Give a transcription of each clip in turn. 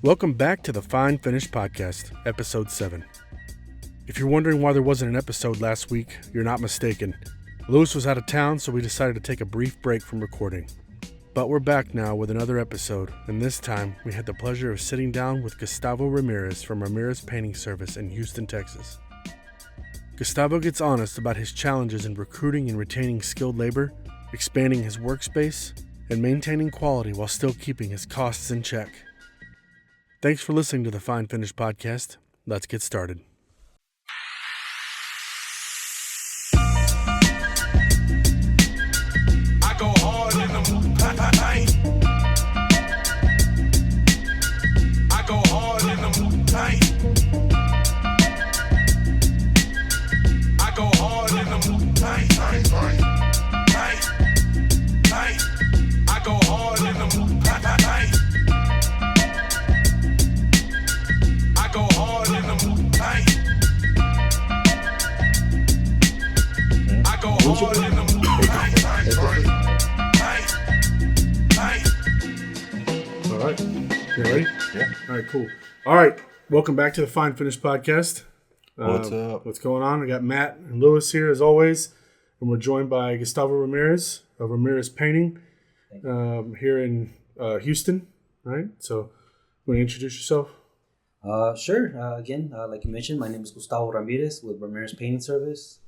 Welcome back to the Fine Finish Podcast, Episode 7. If you're wondering why there wasn't an episode last week, you're not mistaken. Lewis was out of town, so we decided to take a brief break from recording. But we're back now with another episode, and this time we had the pleasure of sitting down with Gustavo Ramirez from Ramirez Painting Service in Houston, Texas. Gustavo gets honest about his challenges in recruiting and retaining skilled labor, expanding his workspace, and maintaining quality while still keeping his costs in check. Thanks for listening to the Fine Finish Podcast. Let's get started. I go hard in the paint. I go hard in the paint. I go hard in the paint. I go hard in the paint. I go hard in the paint. I go hard in the All right. You ready? Yeah. All right, cool. All right. Welcome back to the Fine Finish Podcast. What's up? What's going on? I got Matt and Lewis here as always, and we're joined by Gustavo Ramirez of Ramirez Painting here in Houston. All right. So, want to introduce yourself? Sure. Again, like you mentioned, my name is Gustavo Ramirez with Ramirez Painting Service.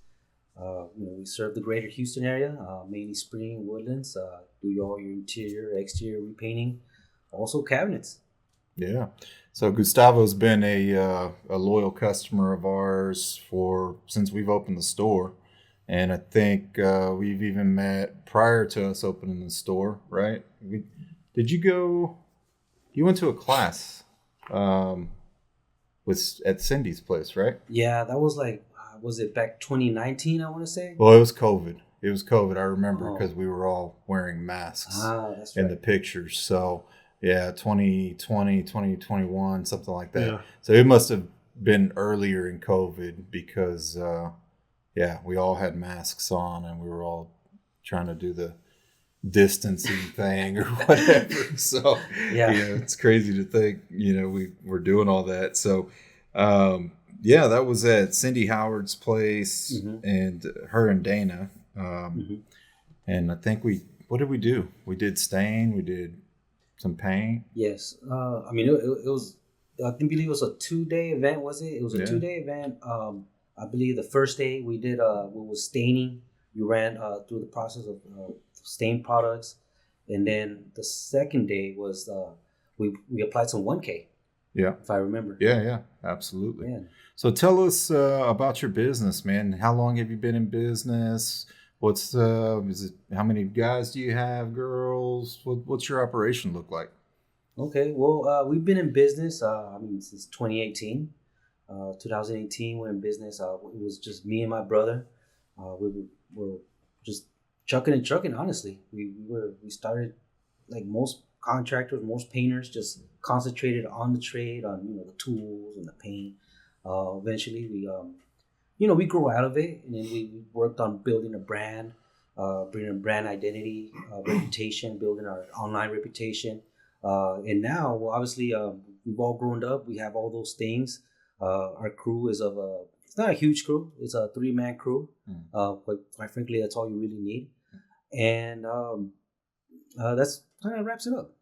We serve the greater Houston area, mainly spring woodlands. Do all your interior, exterior repainting, also cabinets. Yeah. So Gustavo's been a loyal customer of ours since we've opened the store, and I think we've even met prior to us opening the store. Right? You went to a class at Cindy's place, right? Yeah, that was was it back 2019? I want to say. Well, it was COVID. I remember because we were all wearing masks That's in right. the pictures. So, yeah, 2020, 2021, something like that. Yeah. So it must have been earlier in COVID because, we all had masks on and we were all trying to do the distancing thing or whatever. So, it's crazy to think, we were doing all that. So, that was at Cindy Howard's place and her and Dana. And I think what did we do? We did stain, we did some paint. Yes. It was. I believe it was a 2-day event. Was it? It was a 2-day event. I believe the first day we did we was staining. We ran through the process of stain products, and then the second day was we applied some 1K. Yeah, if I remember. Yeah, absolutely. Yeah. So tell us about your business, man. How long have you been in business? What's how many guys do you have, girls? What's your operation look like? Okay, well, we've been in business, since 2018. 2018, we're in business. It was just me and my brother. We were just chucking and trucking, honestly. We started like most contractors, most painters, just concentrated on the trade, on, the tools and the paint. Eventually, we grew out of it, and then we worked on building a brand, bringing a brand identity, reputation, building our online reputation. And now, well, obviously, we've all grown up. We have all those things. Our crew is it's not a huge crew. It's a 3-man crew. But quite frankly, that's all you really need. And that's kind of wraps it up.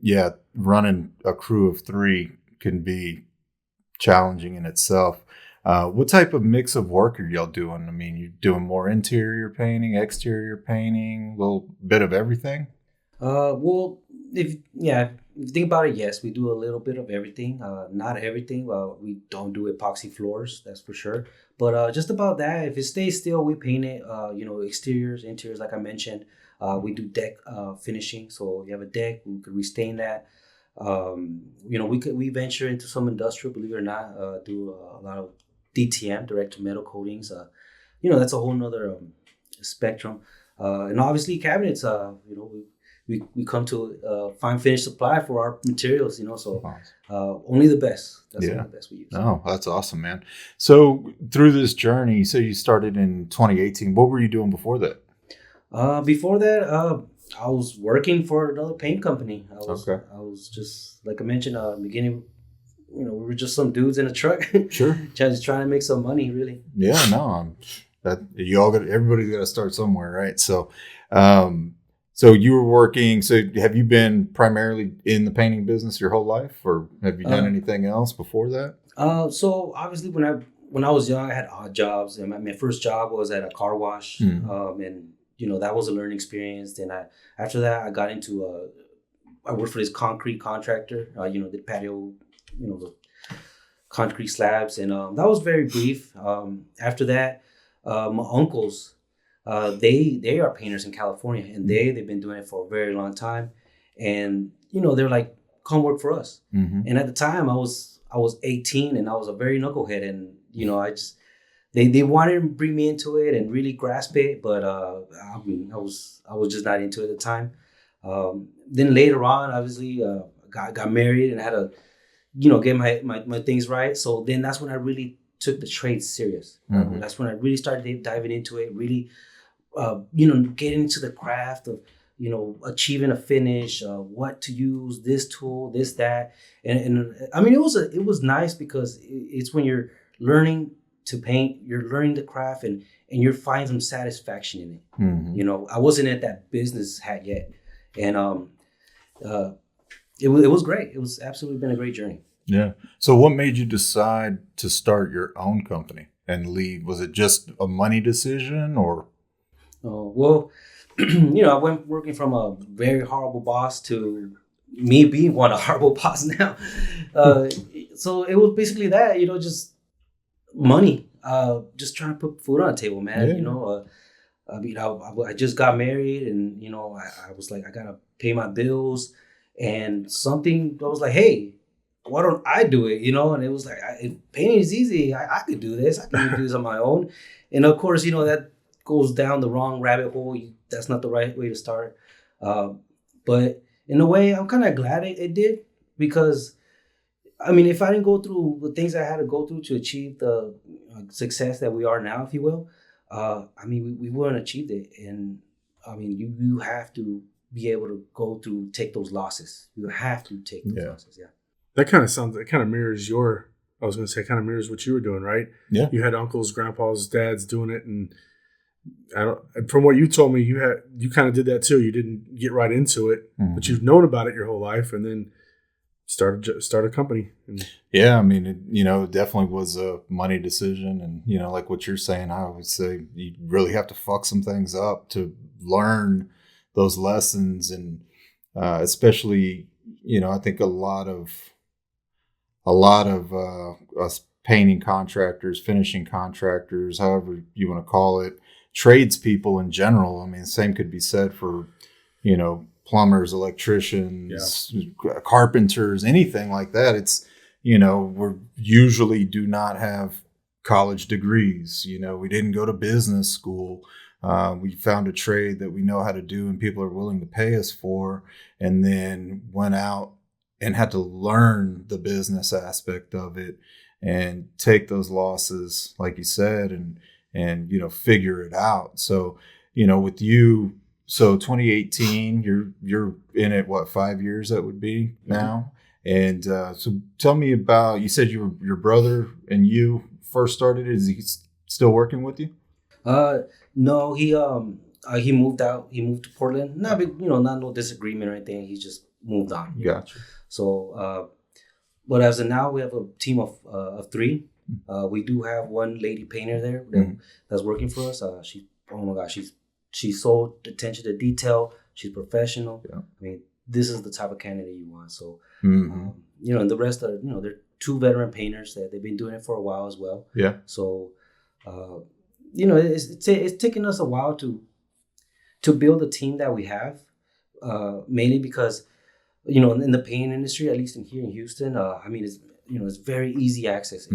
Yeah, running a crew of 3 can be challenging in itself. What type of mix of work are y'all doing? I mean, you doing more interior painting, exterior painting, a little bit of everything? Well, if you think about it, yes, we do a little bit of everything. Not everything. We don't do epoxy floors, that's for sure. But just about that, if it stays still, we paint it. Exteriors, interiors, like I mentioned. We do deck finishing. So if you have a deck, we could restain that. We venture into some industrial, believe it or not. Do a lot of DTM, direct to metal coatings. That's a whole nother spectrum. And obviously cabinets. We come to fine finish supply for our materials, so only the best. That's only the best we use. Oh, that's awesome, man. So through this journey, so you started in 2018. What were you doing before that? Before that, I was working for another paint company. Okay. I was just, like I mentioned in the beginning, we were just some dudes in a truck. Sure. Just trying to make some money, really. Yeah, no, everybody's got to start somewhere, right? So, you were working. So, have you been primarily in the painting business your whole life, or have you done anything else before that? So obviously, when I was young, I had odd jobs, and my first job was at a car wash, and that was a learning experience. Then after that, I got into I worked for this concrete contractor. The patio, the concrete slabs, and that was very brief. After that, my uncles, they are painters in California, and they've been doing it for a very long time, and they're like, come work for us. And at the time, I was 18, and I was a very knucklehead, and I just they wanted to bring me into it and really grasp it, but I was just not into it at the time. Then later on, obviously, got married and had to get my things right. So then that's when I really took the trade serious. That's when I really started diving into it, really getting into the craft of achieving a finish, what to use, this tool, this, that. And I mean, it was nice because it's when you're learning to paint, you're learning the craft, and you're finding some satisfaction in it. I wasn't at that business hat yet. And it was great. It was absolutely been a great journey. Yeah. So what made you decide to start your own company and leave? Was it just a money decision, or? Well, I went working from a very horrible boss to me being one a horrible boss now. So it was basically that, just money, just trying to put food on the table, man. Yeah. I just got married, and I was like, I gotta pay my bills, and something I was like, hey, why don't I do it? And it was like, painting is easy. I could do this. I can do this on my own. And of course, that goes down the wrong rabbit hole. That's not the right way to start. But in a way, I'm kind of glad it did, because I mean, if I didn't go through the things I had to go through to achieve the success that we are now, if you will, I mean, we wouldn't achieved it. And I mean, you have to be able to take those losses. You have to take those losses. Yeah. That kind of mirrors what you were doing, right? Yeah. You had uncles, grandpas, dads doing it, and from what you told me, you kind of did that too. You didn't get right into it, but you've known about it your whole life, and then start a company. Yeah, I mean, it definitely was a money decision, and like what you're saying, I would say you really have to fuck some things up to learn those lessons, and especially, I think a lot of us painting contractors, finishing contractors, however you want to call it, tradespeople in general. I mean, the same could be said for, plumbers, electricians, carpenters, anything like that. It's, we usually do not have college degrees. We didn't go to business school. We found a trade that we know how to do and people are willing to pay us for, and then went out and had to learn the business aspect of it and take those losses, like you said, and figure it out. So, with you, so 2018, you're in it, what, 5 years that would be now? And so tell me about, you said your brother and you first started it. Is he still working with you? No, he moved out. He moved to Portland. Not no disagreement or anything. He just moved on. Gotcha. So, but as of now, we have a team of three. We do have one lady painter there that's working for us. She's so attention to detail. She's professional. Yeah. I mean, this is the type of candidate you want. So, and the rest are, they're two veteran painters that they've been doing it for a while as well. Yeah. So, it's taken us a while to build the team that we have, mainly because, in the painting industry, at least here in Houston, I mean, it's very easy access.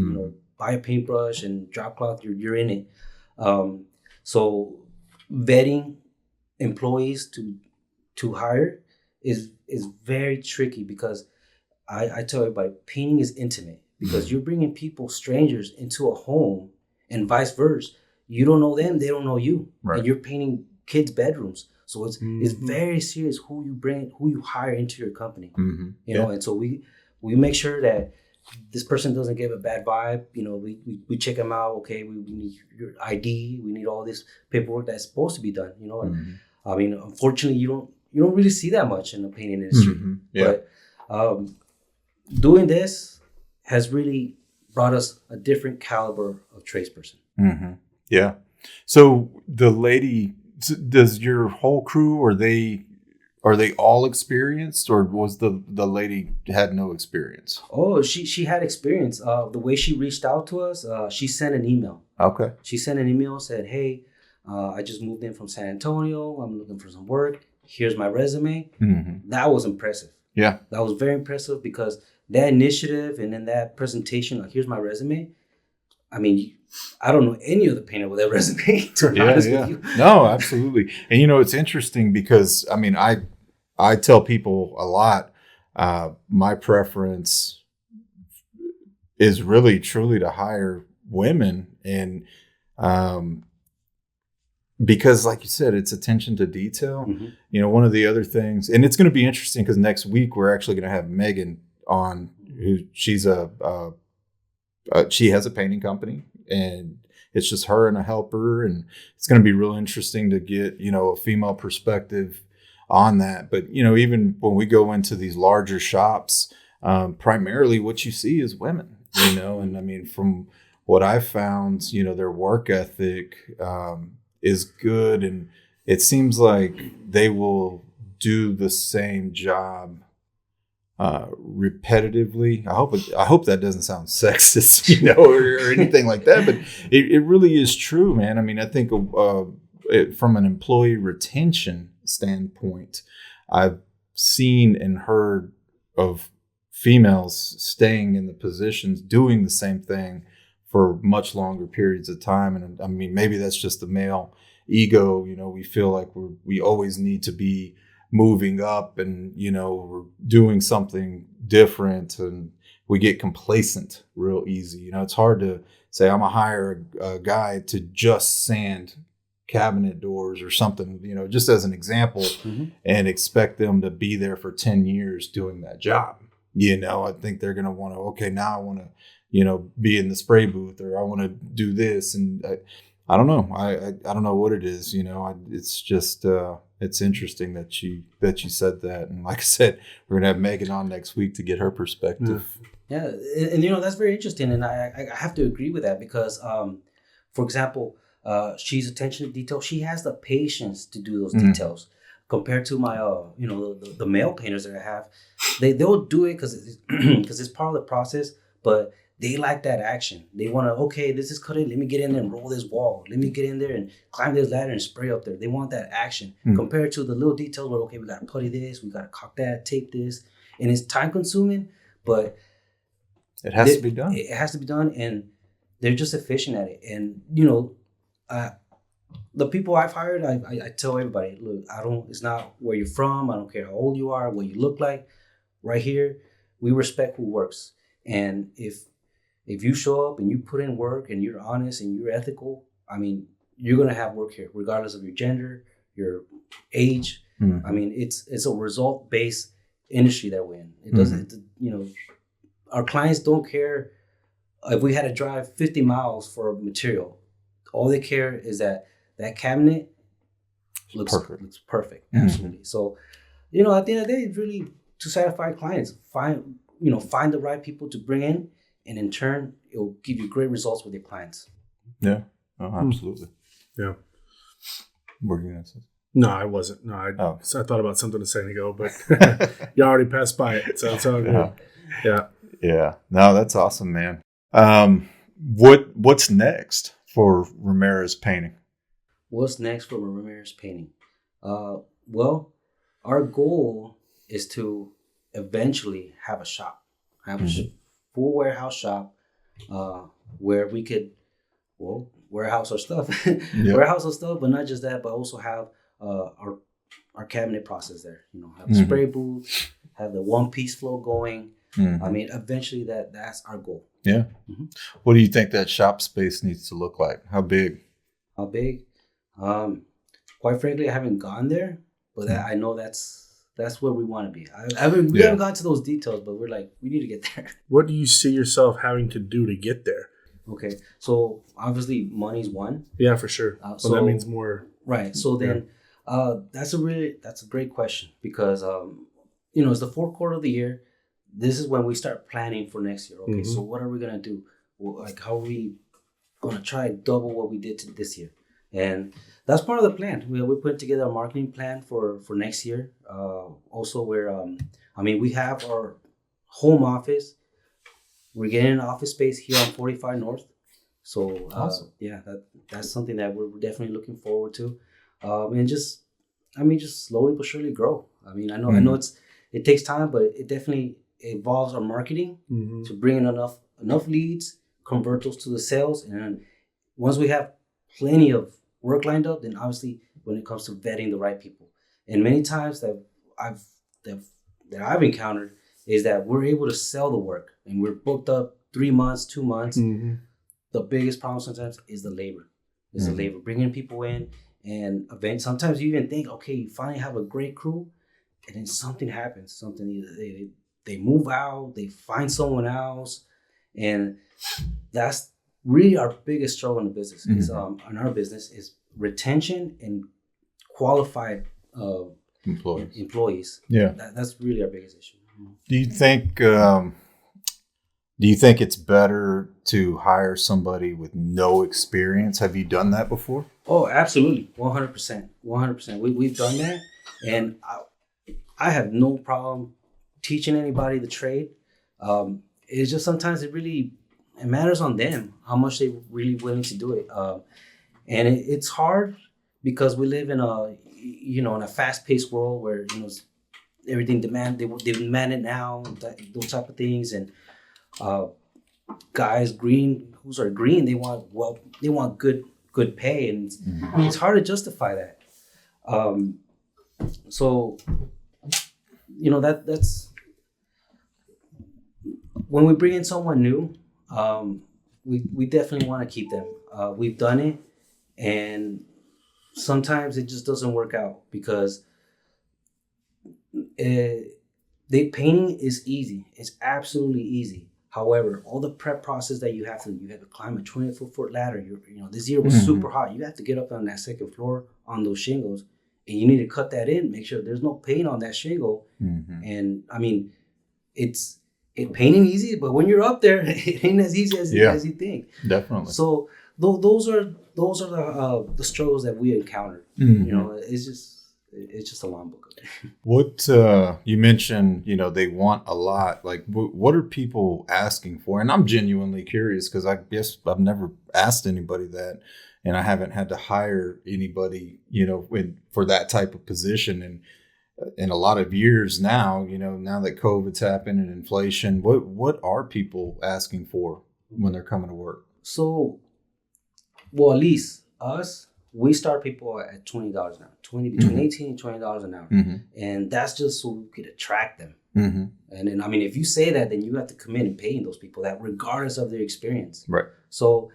Buy a paintbrush and drop cloth, you're in it. So vetting employees to hire is very tricky, because I tell everybody, painting is intimate, because you're bringing strangers into a home, and vice versa. You don't know them, they don't know you. Right. And you're painting kids' bedrooms. So it's very serious who you hire into your company. You know, and so we make sure that this person doesn't give a bad vibe. You know, we check them out. Okay, we need your ID. We need all this paperwork that's supposed to be done. You know, and I mean, unfortunately, you don't really see that much in the painting industry. But doing this has really brought us a different caliber of tradesperson. Yeah. So the lady, does your whole crew, are they all experienced, or was the lady had no experience? Oh, she had experience. The way she reached out to us, she sent an email. Okay. She sent an email, said, "Hey, I just moved in from San Antonio. I'm looking for some work. Here's my resume." That was impressive. Yeah. That was very impressive, because that initiative and then that presentation, like, here's my resume. I mean, I don't know any other painter with that resume, to be honest with you. No, absolutely. And, you know, it's interesting because, I mean, I tell people a lot, my preference is really truly to hire women. And because, like you said, it's attention to detail. You know, one of the other things, and it's going to be interesting because next week we're actually going to have Megan on, who she's she has a painting company, and it's just her and a helper, and it's going to be real interesting to get, you know, a female perspective on that. But, you know, even when we go into these larger shops, primarily what you see is women, you know, and I mean, from what I've found, you know, their work ethic is good, and it seems like they will do the same job repetitively. I hope that doesn't sound sexist, you know, or anything like that, but it really is true, man. I mean, I think from an employee retention standpoint, I've seen and heard of females staying in the positions doing the same thing for much longer periods of time. And I mean, maybe that's just the male ego. You know, we feel like we always need to be moving up, and, you know, we're doing something different, and we get complacent real easy. You know, it's hard to say I'm gonna hire a guy to just sand cabinet doors or something, you know, just as an example, and expect them to be there for 10 years doing that job. You know, I think they're going to want to, okay, now I want to, you know, be in the spray booth, or I want to do this. And I don't know. I don't know what it is, you know. It's just, it's interesting that you said that. And like I said, we're going to have Megan on next week to get her perspective. Yeah. And you know, that's very interesting. And I have to agree with that, because, for example, she's attention to detail. She has the patience to do those details, compared to my, you know, the male painters that I have. They'll do it because it's part of the process, but they like that action. They want to, okay, this is cut in. Let me get in there and roll this wall. Let me get in there and climb this ladder and spray up there. They want that action, compared to the little details where, okay, we got to putty this, we got to caulk that, tape this. And it's time consuming, but it has to be done. It has to be done, and they're just efficient at it. And, you know, the people I've hired, I tell everybody, look, it's not where you're from. I don't care how old you are, what you look like. Right here, we respect who works. And if you show up and you put in work and you're honest and you're ethical, I mean, you're going to have work here, regardless of your gender, your age. I mean, it's a result-based industry that we're in. It doesn't, you know, our clients don't care if we had to drive 50 miles for material. All they care is that cabinet looks perfect. Absolutely. So, you know, at the end of the day, it's really to satisfy clients. Find the right people to bring in, and in turn, it will give you great results with your clients. Yeah. Oh, absolutely. Yeah. What were you going to say? No, I wasn't. No, I thought about something a second ago, but you already passed by it, so it's all good. Yeah. Yeah. No, that's awesome, man. What's next for Ramirez Painting? What's next for Ramirez Painting? Well, our goal is to eventually have a shop, have a full warehouse shop, where we could, warehouse our stuff, warehouse our stuff, but not just that, but also have our cabinet process there. You know, have a spray booth, have the one-piece flow going. I mean, eventually that's our goal. Yeah. What do you think that shop space needs to look like? How big? How big? quite frankly, I haven't gone there, but I know that's where we want to be. We haven't gotten to those details, but we're like, we need to get there. What do you see yourself having to do to get there? Okay, so obviously money's one. Yeah, for sure. So that means more. Right. So then, that's a great question because it's the fourth quarter of the year. This is when we start planning for next year. Okay, so what are we gonna do? Well, like, how are we gonna try double what we did this year? And that's part of the plan. We're putting together a marketing plan for next year. Also, we have our home office. We're getting an office space here on 45 North. So, awesome. That's something that we're definitely looking forward to. And just slowly but surely grow. I know it takes time, but it definitely involves our marketing to bring in enough leads, convert those to the sales. And then once we have plenty of work lined up, then obviously when it comes to vetting the right people. And many times that I've encountered is that we're able to sell the work and we're booked up 3 months, 2 months. The biggest problem sometimes is the labor. The labor, bringing people in, and sometimes you even think, okay, you finally have a great crew, and then something happens. They move out, they find someone else, and that's really our biggest struggle in the business. Is in our business is retention and qualified employees. Yeah, that's really our biggest issue. Do you think it's better to hire somebody with no experience? Have you done that before? Oh, absolutely. 100%. 100%. We've done that. And I have no problem teaching anybody the trade. It's just sometimes it matters on them, how much they're really willing to do it. And it's hard because we live in a fast-paced world where, everything they demand it now, those type of things. And guys who's green, they want good pay, and it's hard to justify that. So that's when we bring in someone new, we definitely want to keep them. We've done it, and sometimes it just doesn't work out because painting is easy. It's absolutely easy. However, all the prep process that you have to climb a 20-foot ladder. This year was super hot. You have to get up on that second floor on those shingles, and you need to cut that in, make sure there's no paint on that shingle. And painting easy, but when you're up there, it ain't as easy as you think. Definitely. So those are the struggles that we encountered. It's just a long book. What you mentioned, they want a lot. Like, what are people asking for? And I'm genuinely curious because I guess I've never asked anybody that, and I haven't had to hire anybody, for that type of position. And in a lot of years now, now that COVID's happened and inflation, what are people asking for when they're coming to work? So, well, at least us. We start people at $20 an hour, between $18 and $20 an hour. And that's just so we could attract them. And then, if you say that, then you have to commit and paying those people that regardless of their experience. Right. So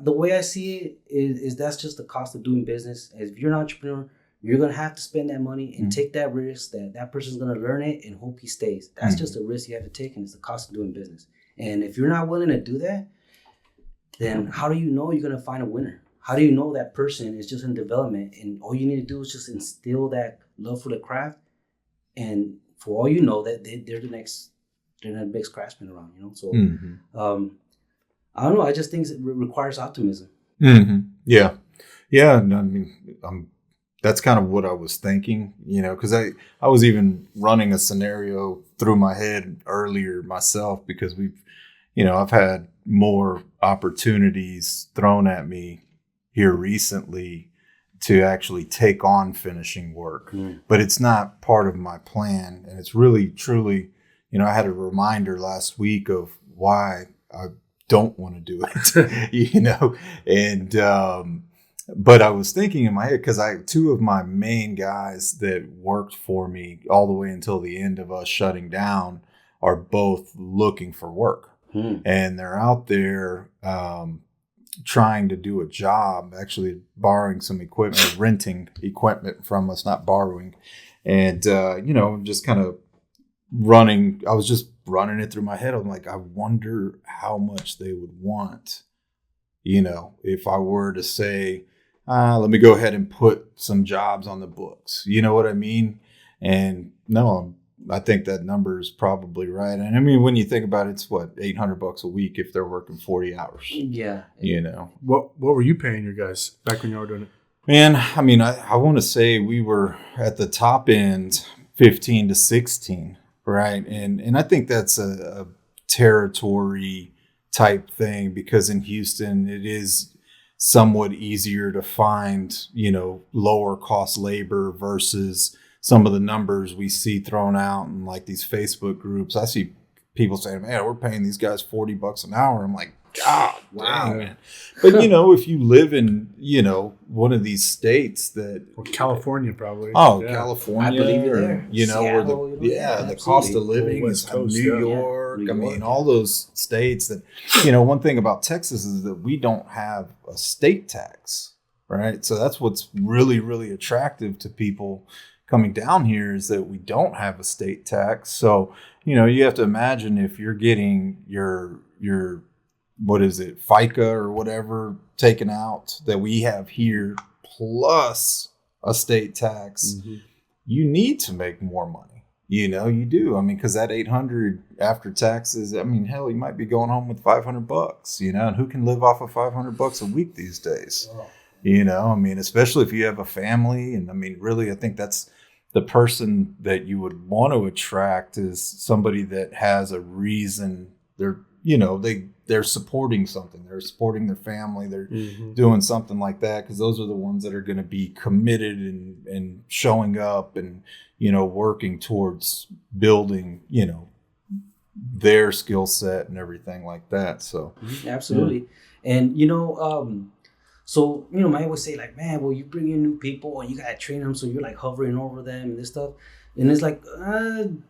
the way I see it is that's just the cost of doing business. As if you're an entrepreneur, you're going to have to spend that money and take that risk that person's going to learn it and hope he stays. That's just a risk you have to take, and it's the cost of doing business. And if you're not willing to do that, then how do you know you're going to find a winner? How do you know that person is just in development, and all you need to do is just instill that love for the craft, and for all you know that they're the next craftsman around, So I don't know. I just think it requires optimism. Yeah. That's kind of what I was thinking, because I was even running a scenario through my head earlier myself because I've had more opportunities thrown at me here recently to actually take on finishing work, but it's not part of my plan. And it's really, truly, I had a reminder last week of why I don't want to do it, and, but I was thinking in my head, because two of my main guys that worked for me all the way until the end of us shutting down are both looking for work, and they're out there, trying to do a job, actually borrowing some equipment, renting equipment from us, not borrowing. And, just kind of I was just running it through my head. I'm like, I wonder how much they would want, if I were to say, let me go ahead and put some jobs on the books. You know what I mean? And no, I think that number is probably right. And I mean, when you think about it, it's what, $800 a week if they're working 40 hours. Yeah. What were you paying your guys back when you were doing it? Man, I mean, I want to say we were at the top end 15 to 16, right? And I think that's a territory type thing, because in Houston it is somewhat easier to find, lower cost labor versus some of the numbers we see thrown out in like these Facebook groups. I see people saying, man, we're paying these guys $40 an hour. I'm like, God, wow, man. But if you live in, one of these states that, or California, probably. Oh, yeah. California, I believe you're there. Seattle, where the cost of living is New York. I mean, all those states that, one thing about Texas is that we don't have a state tax, right? So that's what's really, really attractive to people coming down here, is that we don't have a state tax. So, you have to imagine if you're getting your what is it, FICA or whatever taken out that we have here, plus a state tax, you need to make more money. You do. I mean, because that 800 after taxes, I mean, hell, you might be going home with $500, and who can live off of $500 a week these days? Oh. I mean, especially if you have a family. And I mean, really, I think that's the person that you would want to attract, is somebody that has a reason. They're supporting something. They're supporting their family. They're doing something like that, because those are the ones that are going to be committed and showing up and, working towards building, their skill set and everything like that. So absolutely. Yeah. And, so, I always say, like, man, well, you bring in new people and you got to train them. So you're like hovering over them and this stuff. And it's like,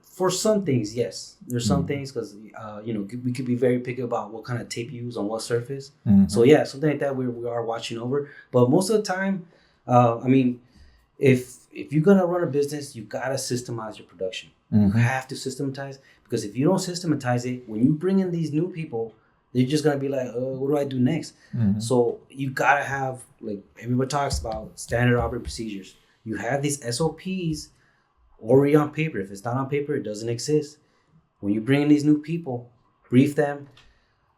for some things, yes. There's some things, because, we could be very picky about what kind of tape you use on what surface. So, yeah, something like that we are watching over. But most of the time, I mean, if you're going to run a business, you got to systemize your production. You have to systematize, because if you don't systematize it, when you bring in these new people, they're just going to be like, what do I do next? So you got to have, like everybody talks about, standard operating procedures. You have these SOPs already on paper. If it's not on paper, it doesn't exist. When you bring in these new people, brief them,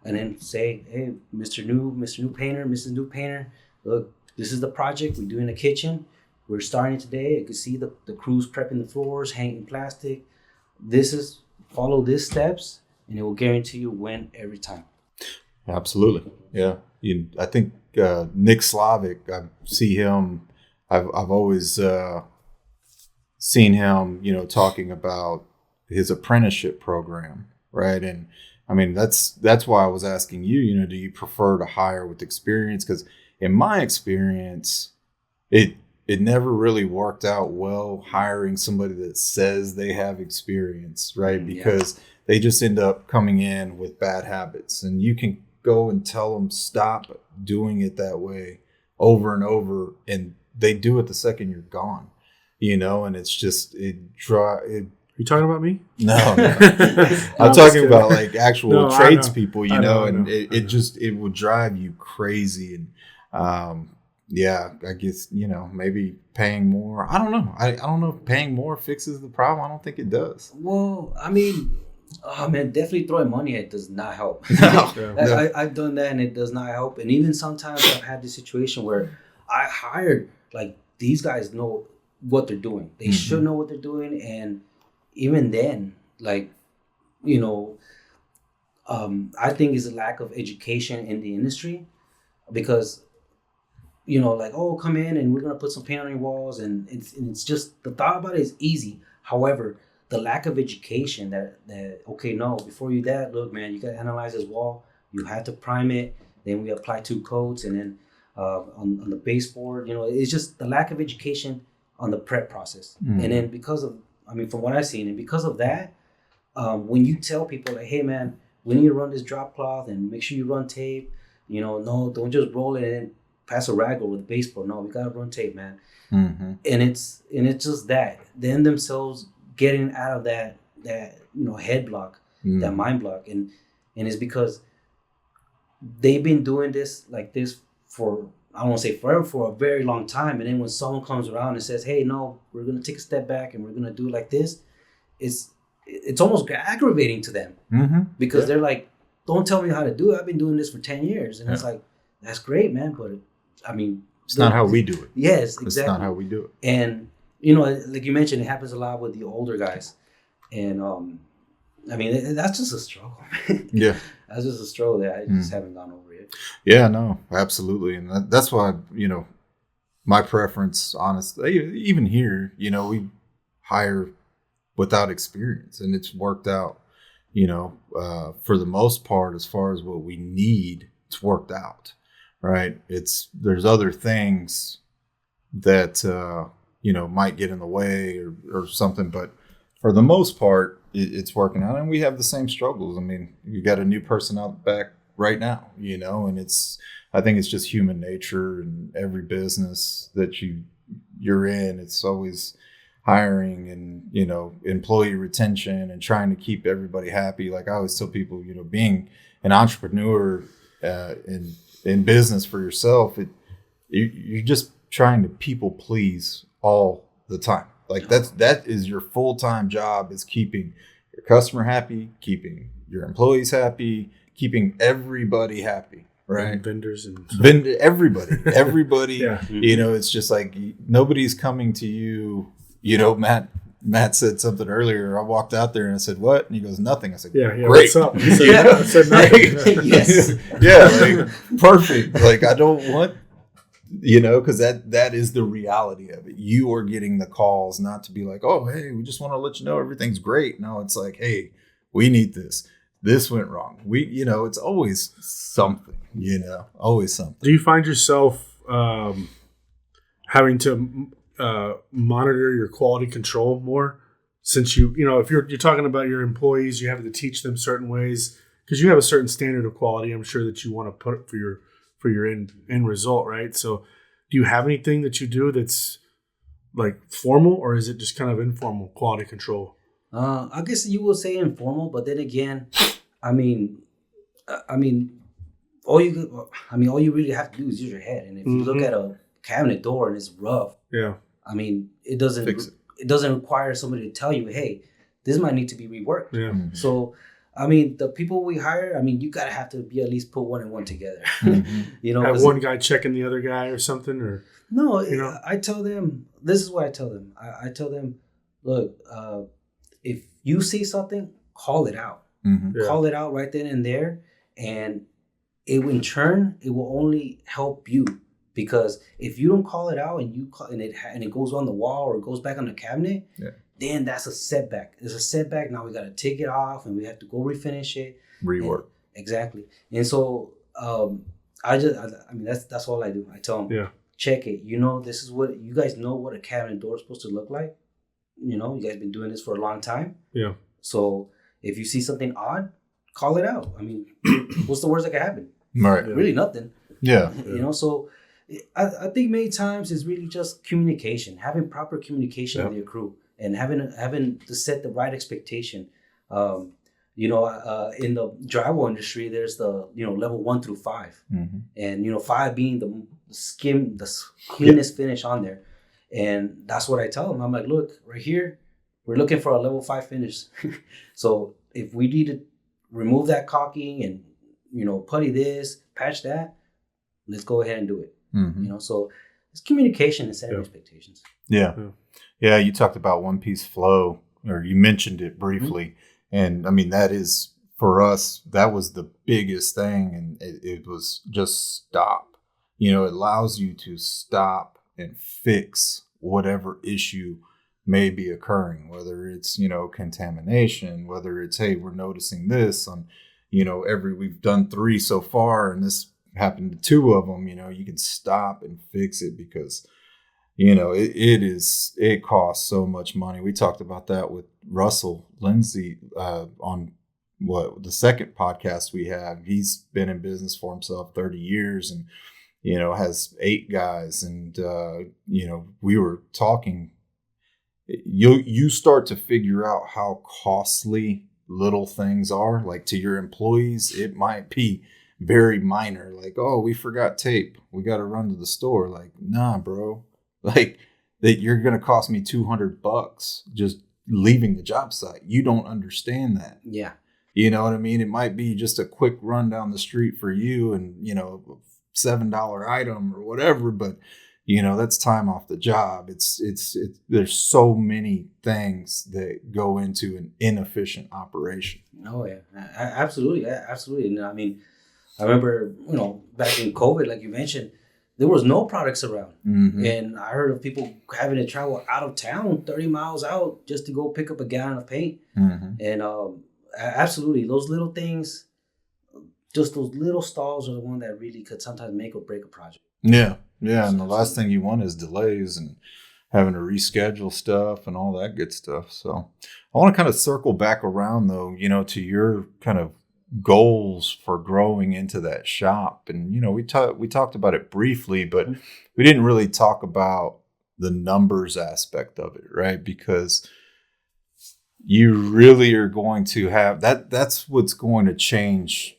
and then say, hey, Mr. New Painter, Mrs. New Painter, look, this is the project we do in the kitchen. We're starting today. You can see the crews prepping the floors, hanging plastic. Follow these steps, and it will guarantee you win every time. Absolutely. Yeah. I think Nick Slavic, I see him, I've always seen him, talking about his apprenticeship program, right? And I mean, that's why I was asking you, do you prefer to hire with experience? Because in my experience, it never really worked out well hiring somebody that says they have experience, right? Because they just end up coming in with bad habits, and you can go and tell them stop doing it that way over and over, and they do it the second you're gone, and it's just You talking about me? No. I'm talking about like actual tradespeople, and it would drive you crazy. And I guess, maybe paying more. I don't know. I don't know if paying more fixes the problem. I don't think it does. Well, I mean, oh man, definitely throwing money at it does not help. No. I've done that and it does not help. And even sometimes I've had this situation where I hired, like, these guys know what they're doing. They should know what they're doing. And even then, like, I think it's a lack of education in the industry, because, like, oh, come in and we're going to put some paint on your walls. And it's just, the thought about it is easy. However, the lack of education that okay, no, before you that, look, man, you got to analyze this wall. You have to prime it. Then we apply 2 coats, and then on the baseboard, it's just the lack of education on the prep process. And then from what I've seen, and because of that, when you tell people, like, hey, man, we need to run this drop cloth and make sure you run tape, No, don't just roll it and pass a rag over the baseboard. No, we gotta run tape, man. Mm-hmm. And it's just that them themselves getting out of that head block, that mind block, and it's because they've been doing this like this for, I don't want to say forever, for a very long time. And then when someone comes around and says, hey, no, we're gonna take a step back and we're gonna do it like this, it's almost aggravating to them, because they're like, don't tell me how to do it. I've been doing this for 10 years. And it's like, that's great, man, but I mean, it's not how we do it. Yes, exactly. It's not how we do it. And like you mentioned, it happens a lot with the older guys. And I mean, that's just a struggle. Yeah. That's just a struggle that I just haven't gone over yet. Yeah, no, absolutely. And that's why, my preference, honestly, even here, we hire without experience, and it's worked out, for the most part, as far as what we need, it's worked out, right? There's other things that, might get in the way or something, but for the most part, it's working out, and we have the same struggles. I mean, you got a new person out back right now, and I think it's just human nature, and every business that you're in, it's always hiring and, employee retention and trying to keep everybody happy. Like I always tell people, being an entrepreneur in business for yourself, you're just trying to people please all the time. Like that is your full-time job, is keeping your customer happy, keeping your employees happy, keeping everybody happy, right? And vendors and everybody. Yeah. It's just like nobody's coming to you. Matt said something earlier. I walked out there and I said, "What?" And he goes, "Nothing." I said, Yeah. Great. What's up? He said, I said nothing. Yes. Yeah, like, perfect. Like I don't want, because that is the reality of it. You are getting the calls, not to be like, "Oh, hey, we just want to let you know everything's great." No, it's like, "Hey, we need this. This went wrong." It's always something. Always something. Do you find yourself having to monitor your quality control more, since if you're talking about your employees, you have to teach them certain ways because you have a certain standard of quality, I'm sure, that you want to put for your end result, right? So do you have anything that you do that's like formal, or is it just kind of informal quality control? I guess you will say informal, but then again, I mean, all you really have to do is use your head. And if you look at a cabinet door and it's rough, I mean, it doesn't require somebody to tell you, hey, this might need to be reworked. Yeah. Mm-hmm. So, I mean, the people we hire, I mean, you gotta have to be at least put one and one together. Have one guy checking the other guy or something, or no. I tell them, this is what I tell them. I tell them, look, if you see something, call it out. Call it out right then and there, and it will only help you. Because if you don't call it out and it goes on the wall or it goes back on the cabinet, then that's a setback. It's a setback. Now we got to take it off and we have to go refinish it. Rework. Exactly. And so that's all I do. I tell them, check it. This is what you guys know what a cabinet door is supposed to look like. You guys been doing this for a long time. Yeah. So if you see something odd, call it out. I mean, what's the worst that can happen? Right. Really nothing. Yeah. So I think many times it's really just communication, having proper communication with your crew, and having to set the right expectation. In the drywall industry, there's the level 1 through 5, and 5 being the cleanest finish on there, and that's what I tell them. I'm like, look, right here, we're looking for a level 5 finish. So if we need to remove that caulking and putty this, patch that, let's go ahead and do it. So it's communication and setting expectations. Yeah. You talked about one piece flow, or you mentioned it briefly. And I mean, that is, for us, that was the biggest thing. And it was just stop. It allows you to stop and fix whatever issue may be occurring, whether it's, contamination, whether it's, hey, we're noticing this on, we've done 3 so far, and this happened to 2 of them. You can stop and fix it, because it costs so much money. We talked about that with Russell Lindsay on the second podcast we have, he's been in business for himself 30 years and, has 8 guys. And, we were talking, you start to figure out how costly little things are. Like to your employees, it might be very minor. Like, oh, we forgot tape. We got to run to the store. Like, nah, bro. Like that you're going to cost me $200 just leaving the job site. You don't understand that. Yeah. You know what I mean? It might be just a quick run down the street for you and, $7 item or whatever, but that's time off the job. It's there's so many things that go into an inefficient operation. Oh yeah, absolutely. Yeah, absolutely. And I mean, I remember, back in COVID, like you mentioned, there was no products around. Mm-hmm. And I heard of people having to travel out of town 30 miles out just to go pick up a gallon of paint. Mm-hmm. And absolutely, those little things, just those little stalls are the one that really could sometimes make or break a project. Yeah. Yeah. And the last thing you want is delays and having to reschedule stuff and all that good stuff. So I want to kind of circle back around though, to your kind of goals for growing into that shop. And, we talked about it briefly, but we didn't really talk about the numbers aspect of it, right? Because you really are going to have that's what's going to change.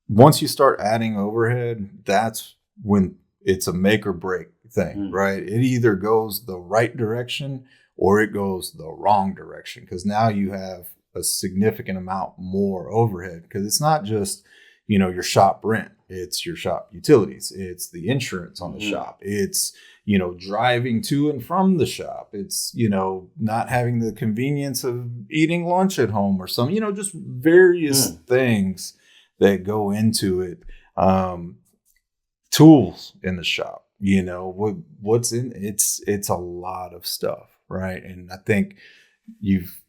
Once you start adding overhead, that's when it's a make or break thing, right? It either goes the right direction or it goes the wrong direction, because now you have a significant amount more overhead, because it's not just, your shop rent, it's your shop utilities, it's the insurance on the shop, it's, driving to and from the shop, it's, not having the convenience of eating lunch at home or some, just various things that go into it. Tools in the shop, what's in it's a lot of stuff, right? And I think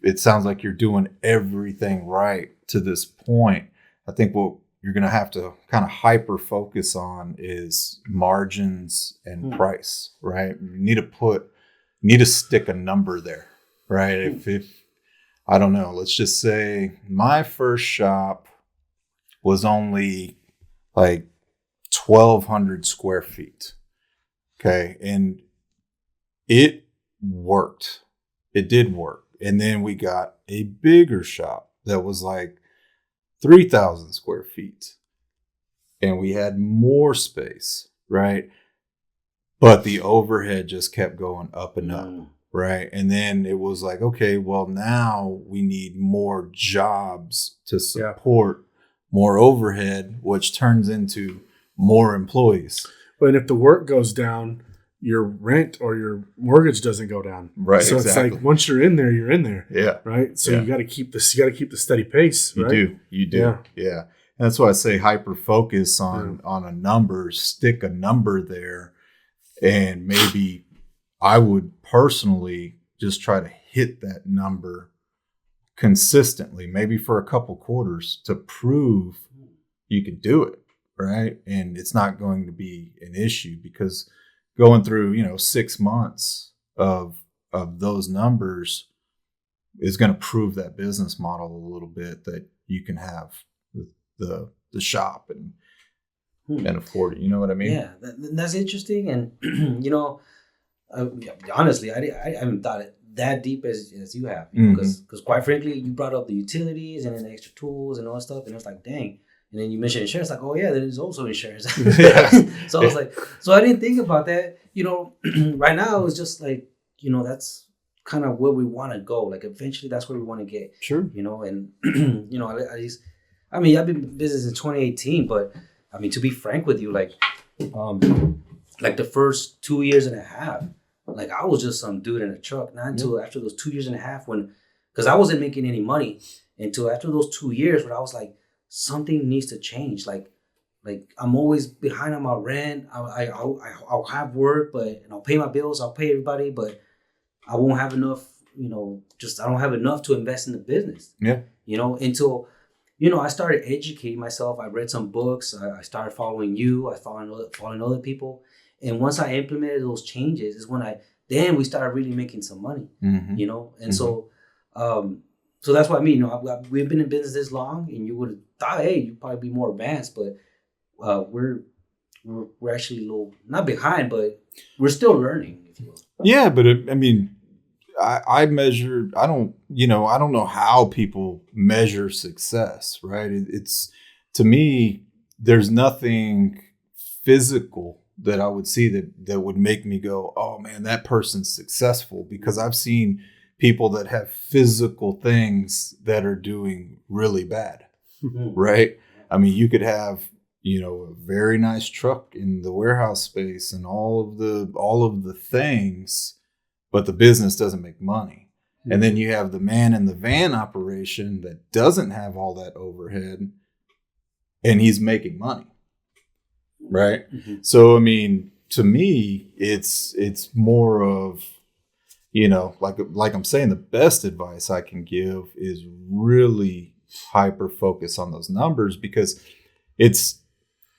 it sounds like you're doing everything right to this point. I think what you're going to have to kind of hyper focus on is margins and price, right? You need to stick a number there, right? If I don't know, let's just say my first shop was only like 1,200 square feet. Okay. And it worked. It did work. And then we got a bigger shop that was like 3,000 square feet. And we had more space, right? But the overhead just kept going up and up, right? And then it was like, okay, well, now we need more jobs to support more overhead, which turns into more employees. But if the work goes down, your rent or your mortgage doesn't go down. Right. So exactly. It's like once you're in there, you're in there. Yeah. Right. So you got to keep this. You got to keep the steady pace. Right? You do. Yeah. And that's why I say hyper focus on a number. Stick a number there, and maybe I would personally just try to hit that number consistently, maybe for a couple quarters, to prove you can do it. Right. And it's not going to be an issue, because going through, 6 months of those numbers is going to prove that business model a little bit, that you can have the shop and afford it. You know what I mean? Yeah, that's interesting. And, honestly, I haven't thought it that deep as you have, because quite frankly, you brought up the utilities and then the extra tools and all that stuff. And it's like, dang. And then you mentioned insurance, like, oh yeah, there's also insurance. So I was like, so I didn't think about that. Right now it's just like, that's kind of where we want to go. Like eventually that's where we want to get. Sure. And I've been in business in 2018, but I mean, to be frank with you, like the first 2 years and a half, like I was just some dude in a truck. Not until after those 2 years and a half, because I wasn't making any money until after those 2 years, where I was like, something needs to change. Like I'm always behind on my rent. I'll have work, and I'll pay my bills. I'll pay everybody, but I won't have enough. I don't have enough to invest in the business. Yeah. Until I started educating myself. I read some books. I started following you. I following other people, and once I implemented those changes, is when we started really making some money. And so. So that's what I mean. We've been in business this long, and you would have thought, hey, you'd probably be more advanced, but we're actually a little not behind, but we're still learning, if you will. Yeah, but I mean, I measure. I don't know how people measure success, right? It's to me, there's nothing physical that I would see that would make me go, oh man, that person's successful, because I've seen people that have physical things that are doing really bad, right? I mean, you could have, a very nice truck in the warehouse space and all of the things, but the business doesn't make money. Mm-hmm. And then you have the man in the van operation that doesn't have all that overhead and he's making money. Right. Mm-hmm. So, I mean, to me, it's more of, like I'm saying, the best advice I can give is really hyper focus on those numbers, because it's,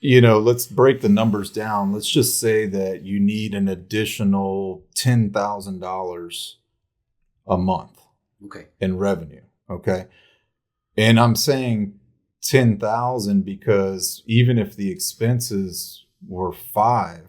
let's break the numbers down. Let's just say that you need an additional $10,000 a month in revenue. Okay. And I'm saying 10,000 because even if the expenses were 5,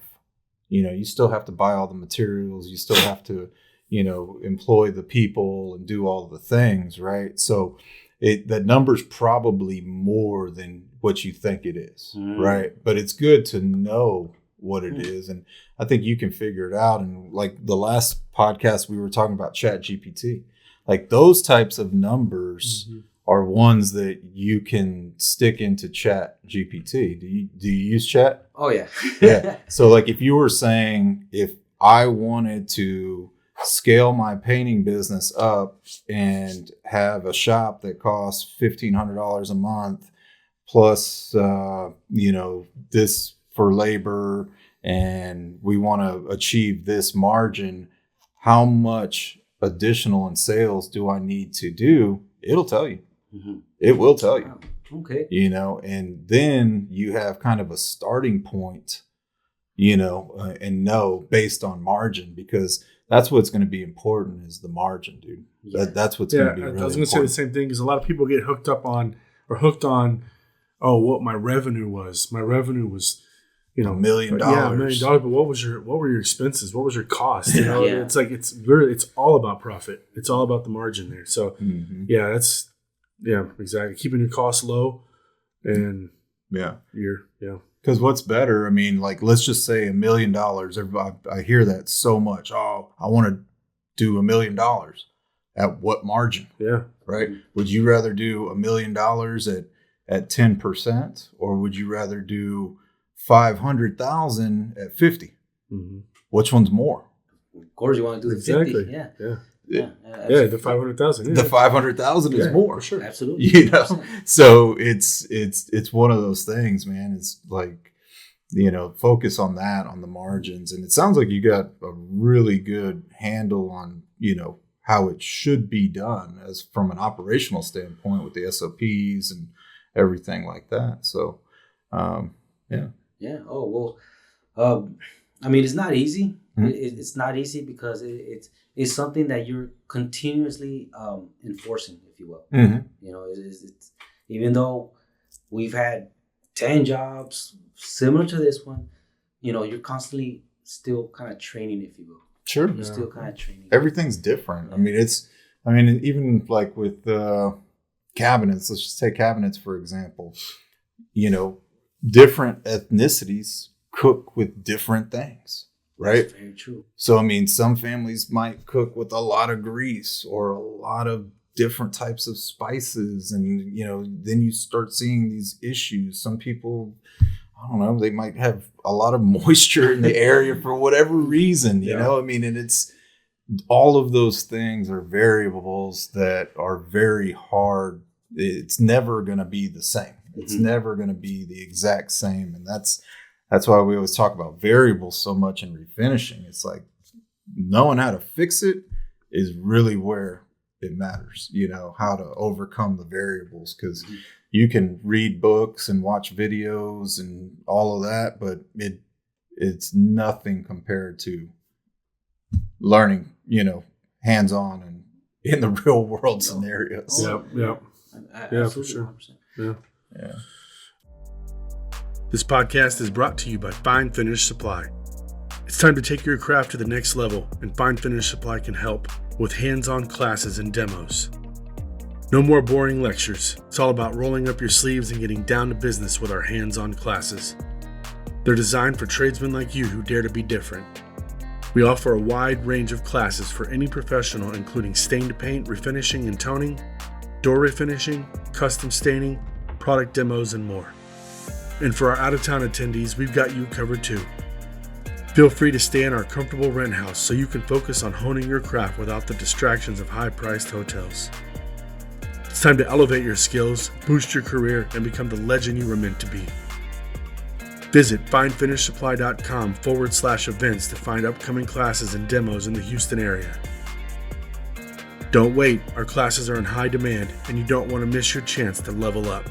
you still have to buy all the materials. You still have to, employ the people and do all the things, right? So that number's probably more than what you think it is, right? But it's good to know what it is. And I think you can figure it out. And like the last podcast, we were talking about Chat GPT, like those types of numbers are ones that you can stick into Chat GPT. Do you use Chat? Oh yeah. Yeah. So like if you were saying, if I wanted to scale my painting business up and have a shop that costs $1,500 a month plus, this for labor, and we want to achieve this margin, how much additional in sales do I need to do? It'll tell you. Mm-hmm. It will tell you. Okay. And then you have kind of a starting point, and know based on margin, because that's what's going to be important is the margin, dude. That's what's going to be really important. I was going to say the same thing, because a lot of people get hooked on, what my revenue was. My revenue was, $1 million. Yeah, $1 million. But what were your expenses? What was your cost? It's like, it's all about profit. It's all about the margin there. So exactly. Keeping your costs low and because what's better? I mean, like, let's just say $1 million. I hear that so much. Oh, I want to do $1 million. At what margin? Yeah. Right. Would you rather do $1 million at 10%, or would you rather do 500,000 at 50? Mm-hmm. Which one's more? Of course, you want to do the 50. Yeah, the 500,000. Yeah. The 500,000 is more, for sure. Absolutely. So it's one of those things, man. It's like, focus on that, on the margins, and it sounds like you got a really good handle on, how it should be done as from an operational standpoint with the SOPs and everything like that. So, yeah. Oh well, I mean, it's not easy. Mm-hmm. It's not easy because it's something that you're continuously enforcing, if you will. Mm-hmm. It's even though we've had 10 jobs similar to this one, you're constantly still kind of training, if you will. Sure. You're still kind of training. Everything's different. Yeah. Even like with cabinets, let's just take cabinets, for example, different ethnicities cook with different things. Right. That's very true. So, some families might cook with a lot of grease or a lot of different types of spices. And, then you start seeing these issues. Some people, I don't know, they might have a lot of moisture in the area for whatever reason, you know? And it's all of those things are variables that are very hard. It's never going to be the same. It's never going to be the exact same. And that's why we always talk about variables so much in refinishing. It's like knowing how to fix it is really where it matters, how to overcome the variables, because you can read books and watch videos and all of that, but it's nothing compared to learning, hands-on in the real world scenarios. Yeah, for sure. 100%. Yeah. This podcast is brought to you by Fine Finish Supply. It's time to take your craft to the next level, and Fine Finish Supply can help with hands-on classes and demos. No more boring lectures. It's all about rolling up your sleeves and getting down to business with our hands-on classes. They're designed for tradesmen like you who dare to be different. We offer a wide range of classes for any professional, including stain to paint, refinishing and toning, door refinishing, custom staining, product demos, and more. And for our out-of-town attendees, we've got you covered too. Feel free to stay in our comfortable rent house so you can focus on honing your craft without the distractions of high-priced hotels. It's time to elevate your skills, boost your career, and become the legend you were meant to be. Visit finefinishsupply.com/events to find upcoming classes and demos in the Houston area. Don't wait, our classes are in high demand and you don't want to miss your chance to level up.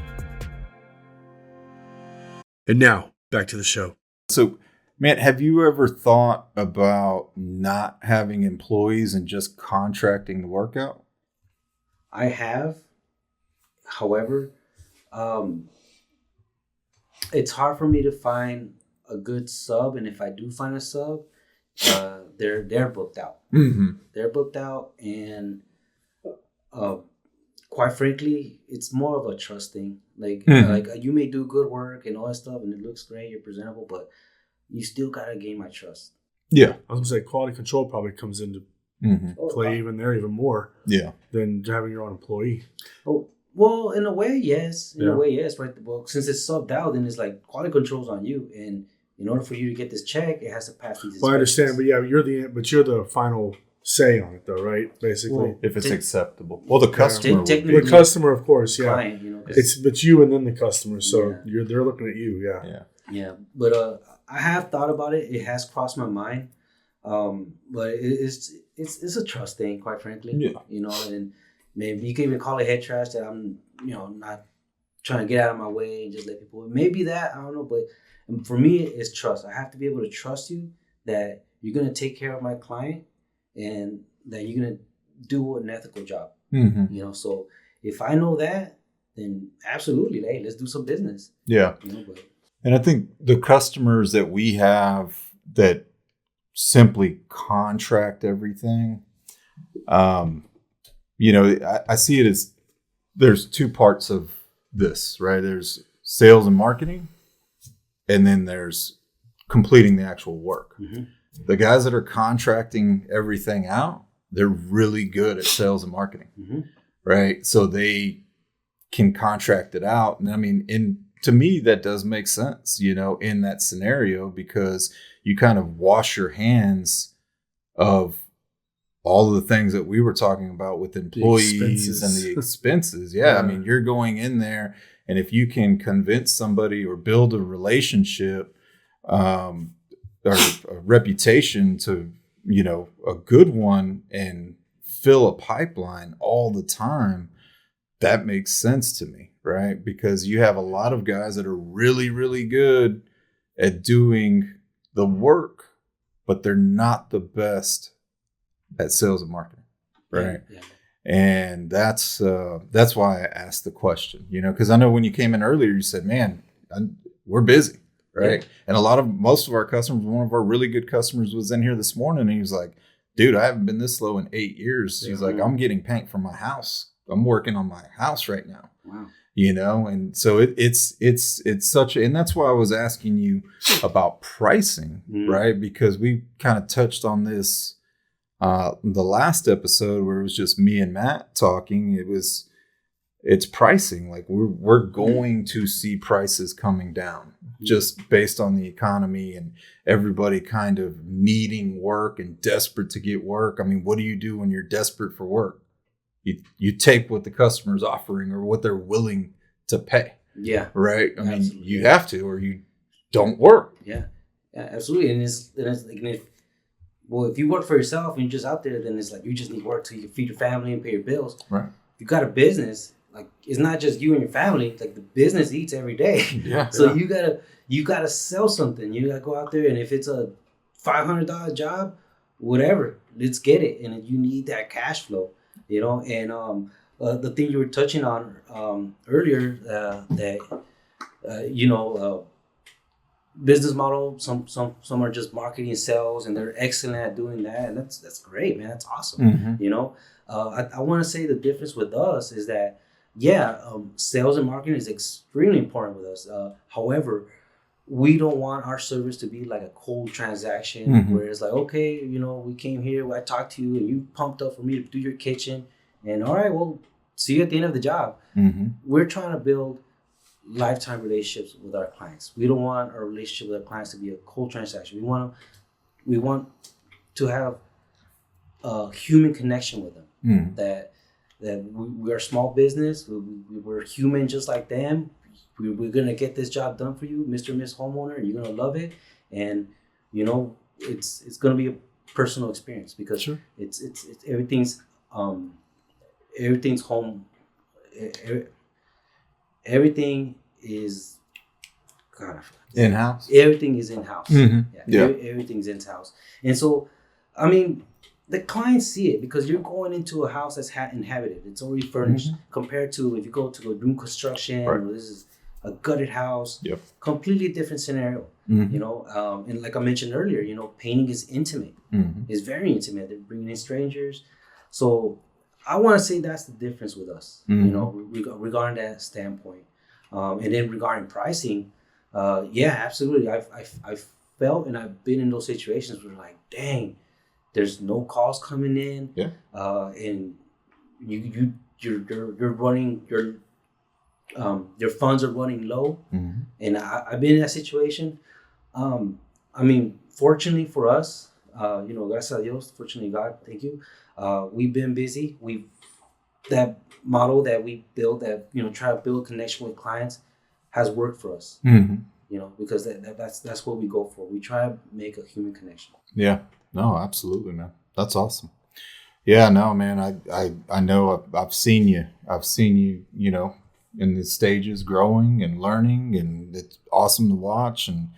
And now, back to the show. So, man, have you ever thought about not having employees and just contracting the work out? I have. However, it's hard for me to find a good sub, and if I do find a sub, they're booked out. Mm-hmm. They're booked out, and quite frankly, it's more of a trust thing. Like you may do good work and all that stuff, and it looks great, you're presentable, but you still gotta gain my trust. Yeah, I was gonna say quality control probably comes into play even more. Yeah, than having your own employee. Oh. Well, in a way, yes. In a way, yes. Right. Well, since it's subbed out, then it's like quality control's on you, and in order for you to get this check, it has to pass these inspections. Well, I understand, but you're the final say on it, though, right? Basically, well, if it's acceptable. Well, the customer, the customer, of course, yeah. Client, it's you and then the customer, so they're looking at you, yeah. But I have thought about it. It has crossed my mind, but it's a trust thing, quite frankly. Yeah. And. Maybe you can even call it head trash that I'm, not trying to get out of my way and just let people. Maybe that, I don't know. But for me, it's trust. I have to be able to trust you that you're going to take care of my client and that you're going to do an ethical job. Mm-hmm. So if I know that, then absolutely, hey, let's do some business. Yeah. And I think the customers that we have that simply contract everything, I see it as there's two parts of this, right? There's sales and marketing, and then there's completing the actual work. Mm-hmm. The guys that are contracting everything out, they're really good at sales and marketing, right? So they can contract it out. And I mean, to me, that does make sense, in that scenario, because you kind of wash your hands of all of the things that we were talking about with employees and the expenses. Yeah. I mean, you're going in there, and if you can convince somebody or build a relationship or a reputation to, a good one and fill a pipeline all the time, that makes sense to me, right? Because you have a lot of guys that are really, really good at doing the work, but they're not the best at sales and marketing, right? Yeah. And that's why I asked the question, because I know when you came in earlier, you said, "Man, we're busy," right? Yeah. And most of our customers, one of our really good customers was in here this morning, and he was like, "Dude, I haven't been this low in 8 years." He's like, "I'm getting paint for my house. I'm working on my house right now." Wow. And so it's such and that's why I was asking you about pricing, right? Because we kind of touched on this the last episode where it was just me and Matt talking. It's pricing. Like we're going to see prices coming down just based on the economy and everybody kind of needing work and desperate to get work. I mean, what do you do when you're desperate for work? You take what the customer's offering or what they're willing to pay. Yeah. Right. I mean, you have to, or you don't work. Yeah. Yeah, absolutely. And it's like, if you work for yourself and you're just out there, then it's like you just need work so you can feed your family and pay your bills. Right. If you got a business, like it's not just you and your family. Like the business eats every day. Yeah. So you gotta sell something. You gotta go out there, and if it's a $500 job, whatever, let's get it. And you need that cash flow. And the thing you were touching on earlier, that business model, some are just marketing and sales, and they're excellent at doing that, and that's great, man. That's awesome. I want to say the difference with us is that sales and marketing is extremely important with us. However, we don't want our service to be like a cold transaction where it's like, okay, we came here, I talked to you, and you pumped up for me to do your kitchen, and all right, well, see you at the end of the job. We're trying to build lifetime relationships with our clients. We don't want our relationship with our clients to be a cold transaction. We want to have a human connection with them. That we are a small business. We're human just like them. We're gonna get this job done for you, Mr. and Miss Homeowner, and you're gonna love it. And it's gonna be a personal experience because it's everything's home. Everything is in-house. Everything is in-house. Everything's in-house. And so, I mean, the clients see it because you're going into a house that's inhabited. It's already furnished compared to if you go to a new construction or this is a gutted house. Completely different scenario. And like I mentioned earlier, painting is intimate. It's very intimate. They're bringing in strangers. So I want to say that's the difference with us, regarding that standpoint. And then regarding pricing, absolutely. I've felt and I've been in those situations where like, dang, there's no calls coming in, and you're running your funds are running low, and I've been in that situation. I mean, fortunately for us, gracias a Dios, fortunately God, thank you. We've been busy. That model that we built, that try to build a connection with clients, has worked for us. Because that's what we go for. We try to make a human connection. Yeah, no, absolutely, man. That's awesome. Yeah, no, man. I know I've seen you. In the stages, growing and learning, and it's awesome to watch. And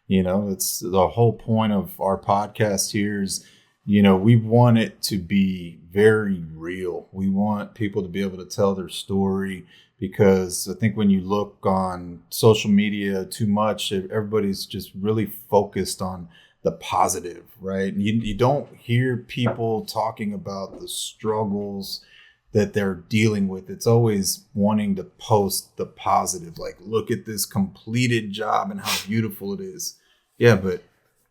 it's the whole point of our podcast here is, we want it to be very real. We want people to be able to tell their story, because I think when you look on social media too much, everybody's just really focused on the positive, right? You don't hear people talking about the struggles that they're dealing with. It's always wanting to post the positive, like, look at this completed job and how beautiful it is. Yeah, but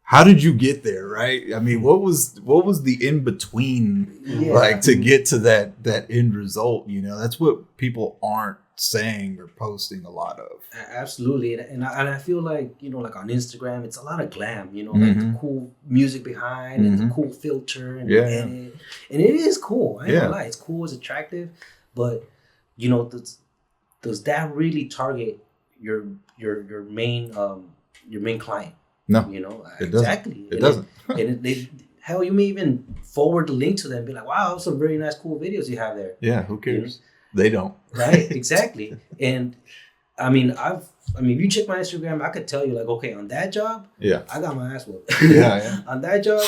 how did you get there, right? I mean, what was the in between, like, to get to that end result? That's what people aren't saying or posting a lot of. Absolutely, and I feel like like on Instagram, it's a lot of glam. Like the cool music behind and the cool filter and and it is cool. I ain't gonna lie, it's cool, it's attractive, but does that really target your main client? No, it exactly. It doesn't. Hell, you may even forward the link to them and be like, wow, some very nice, cool videos you have there. Yeah, who cares? They don't. Right, exactly. And I mean, if you check my Instagram, I could tell you like, okay, on that job, I got my ass whooped. On that job,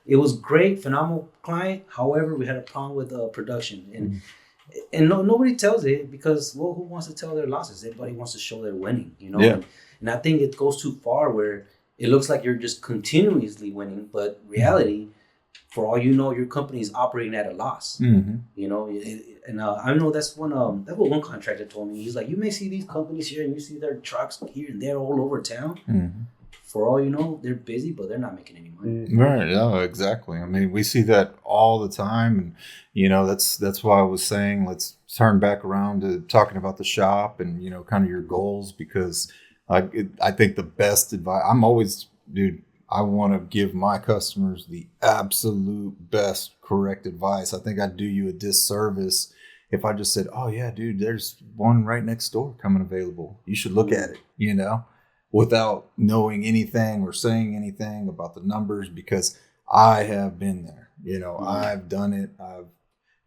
it was great, phenomenal client. However, we had a problem with production, and nobody tells it because, well, who wants to tell their losses? Everybody wants to show they're winning, And I think it goes too far where it looks like you're just continuously winning, but reality, for all you know, your company is operating at a loss. And I know that's what one contractor told me. He's like, you may see these companies here and you see their trucks here and there all over town. For all you know, they're busy, but they're not making any money. Right. No, exactly. I mean, we see that all the time. And, that's why I was saying, let's turn back around to talking about the shop and, kind of your goals, because I think the best advice, I want to give my customers the absolute best correct advice. I think I'd do you a disservice if I just said, oh yeah, dude, there's one right next door coming available. You should look at it, without knowing anything or saying anything about the numbers, because I have been there, I've done it.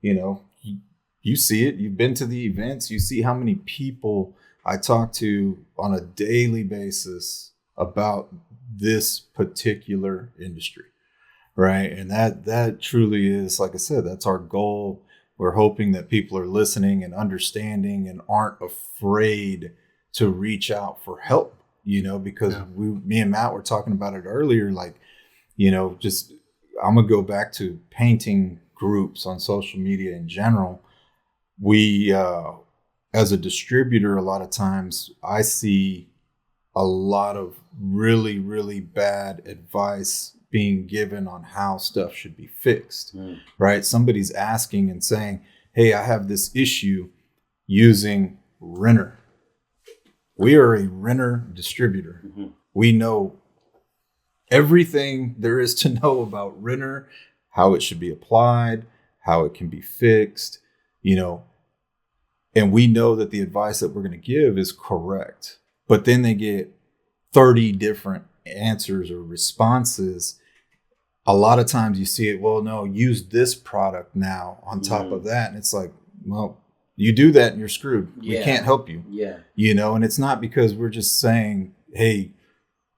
You see it, you've been to the events, you see how many people I talk to on a daily basis about this particular industry, right? And that truly is, like I said, that's our goal. we're hoping that people are listening and understanding and aren't afraid to reach out for help, because me and Matt were talking about it earlier, like, just, I'm going to go back to painting groups on social media in general. We, as a distributor, a lot of times I see a lot of really, really bad advice being given on how stuff should be fixed, right? Somebody's asking and saying, hey, I have this issue using Renner. We are a Renner distributor. We know everything there is to know about Renner, how it should be applied, how it can be fixed, and we know that the advice that we're going to give is correct. But then they get 30 different answers or responses. A lot of times you see it, well, no, use this product now on top of that. And it's like, well, you do that and you're screwed. We can't help you. And it's not because we're just saying, hey,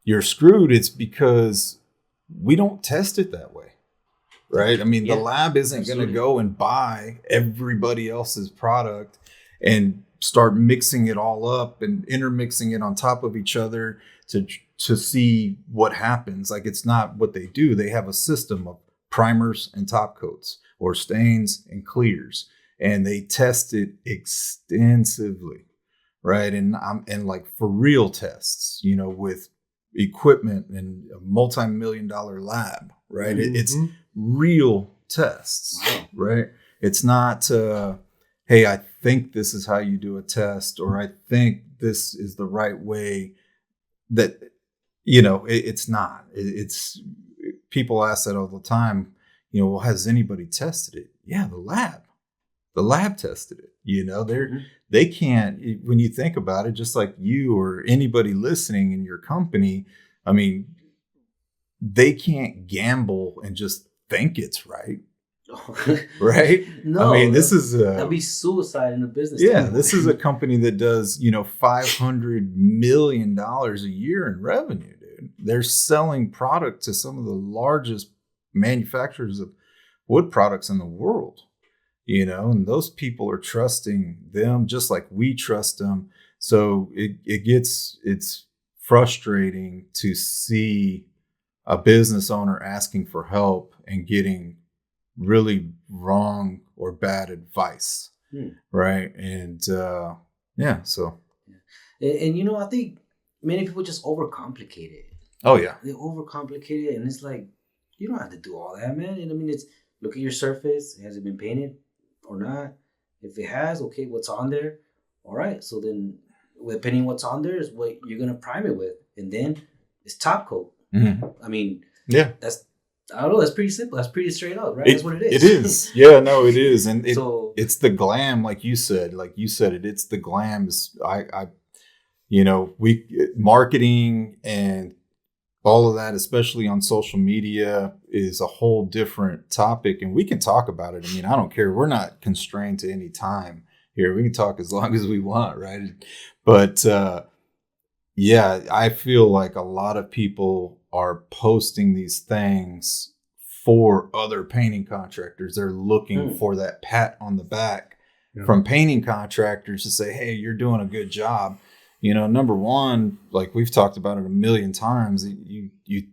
you're screwed. It's because we don't test it that way. Right. I mean, the lab isn't going to go and buy everybody else's product and start mixing it all up and intermixing it on top of each other to see what happens. Like, it's not what they do. They have a system of primers and top coats, or stains and clears, and they test it extensively, right? And like for real tests, with equipment and a multi-million-dollar lab, right? It's real tests, right? It's not, hey, I think this is how you do a test, or I think this is the right way. That, it's not. It's people ask that all the time. Well, has anybody tested it? Yeah, the lab tested it. They can't. When you think about it, just like you or anybody listening in your company, I mean, they can't gamble and just think it's right. Right? No, I mean, that'd be suicide in a business. Yeah, this is a company that does, $500 million a year in revenue, dude. They're selling product to some of the largest manufacturers of wood products in the world, and those people are trusting them just like we trust them. So it's frustrating to see a business owner asking for help and getting really wrong or bad advice, right? And so and I think many people just overcomplicate it. Oh yeah, they overcomplicate it, and it's like, you don't have to do all that, man. And I mean, it's, look at your surface. Has it been painted or not? If it has, okay, what's on there? All right, so then depending what's on there is what you're gonna prime it with, and then it's top coat. I mean, I don't know. That's pretty simple. That's pretty straight up, right? That's what it is. It is. Yeah, no, it is. And it's the glam, like you said. It's the glam. Marketing and all of that, especially on social media, is a whole different topic. And we can talk about it. I mean, I don't care. We're not constrained to any time here. We can talk as long as we want, right? But I feel like a lot of people are posting these things for other painting contractors. They're looking for that pat on the back from painting contractors to say, hey, you're doing a good job. Number one, like we've talked about it a million times, you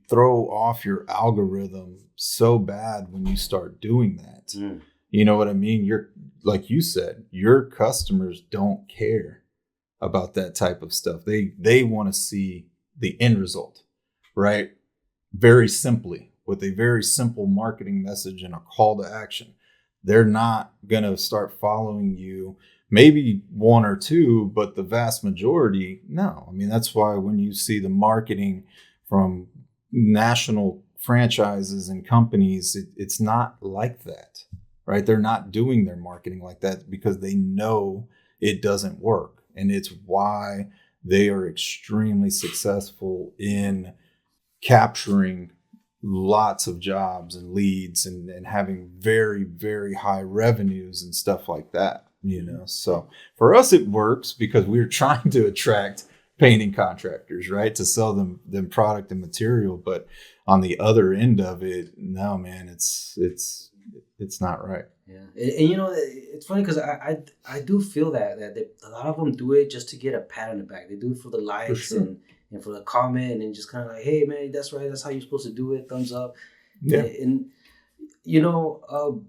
throw off your algorithm so bad when you start doing that. You know what I mean? You're, like you said, your customers don't care about that type of stuff. They want to see the end result, right? Very simply, with a very simple marketing message and a call to action. They're not going to start following you, maybe one or two, but the vast majority, no. I mean, that's why when you see the marketing from national franchises and companies, it's not like that, right? They're not doing their marketing like that because they know it doesn't work. And it's why they are extremely successful in capturing lots of jobs and leads and having very, very high revenues and stuff like that, So for us, it works because we're trying to attract painting contractors, right? To sell them product and material. But on the other end of it, no, man, it's not right. And you know, it's funny because I do feel that a lot of them do it just to get a pat on the back. They do it for the likes sure. and for the comment and just kind of like, hey man, that's right, that's how you're supposed to do it. Thumbs up. Yeah. And you know,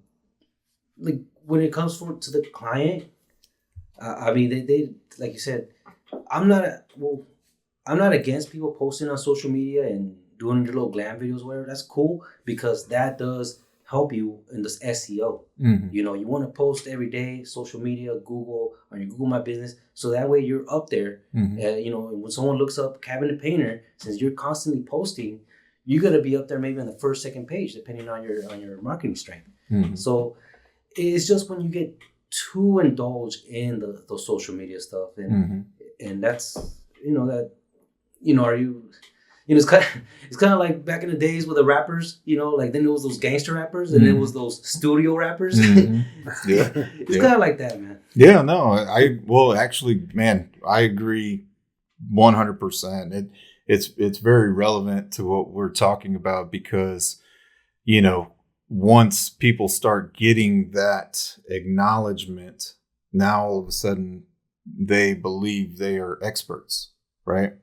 like when it comes to the client, I mean, they like you said, I'm not against people posting on social media and doing your little glam videos, whatever. That's cool because that does help you in this SEO. Mm-hmm. You know, you want to post every day, social media, Google, on your Google My Business, so that way you're up there. Mm-hmm. You know, when someone looks up cabinet painter, since you're constantly posting, you're gonna be up there maybe on the first, second page, depending on your marketing strength. Mm-hmm. So it's just when you get too indulged in the social media stuff, and that's are you. You know, it's kind of like back in the days with the rappers, you know, like then there was those gangster rappers and then it was those studio rappers. Yeah. It's kind of like that, man. Yeah, no, actually, man, I agree 100%. It's very relevant to what we're talking about because, you know, once people start getting that acknowledgement, now all of a sudden they believe they are experts, right?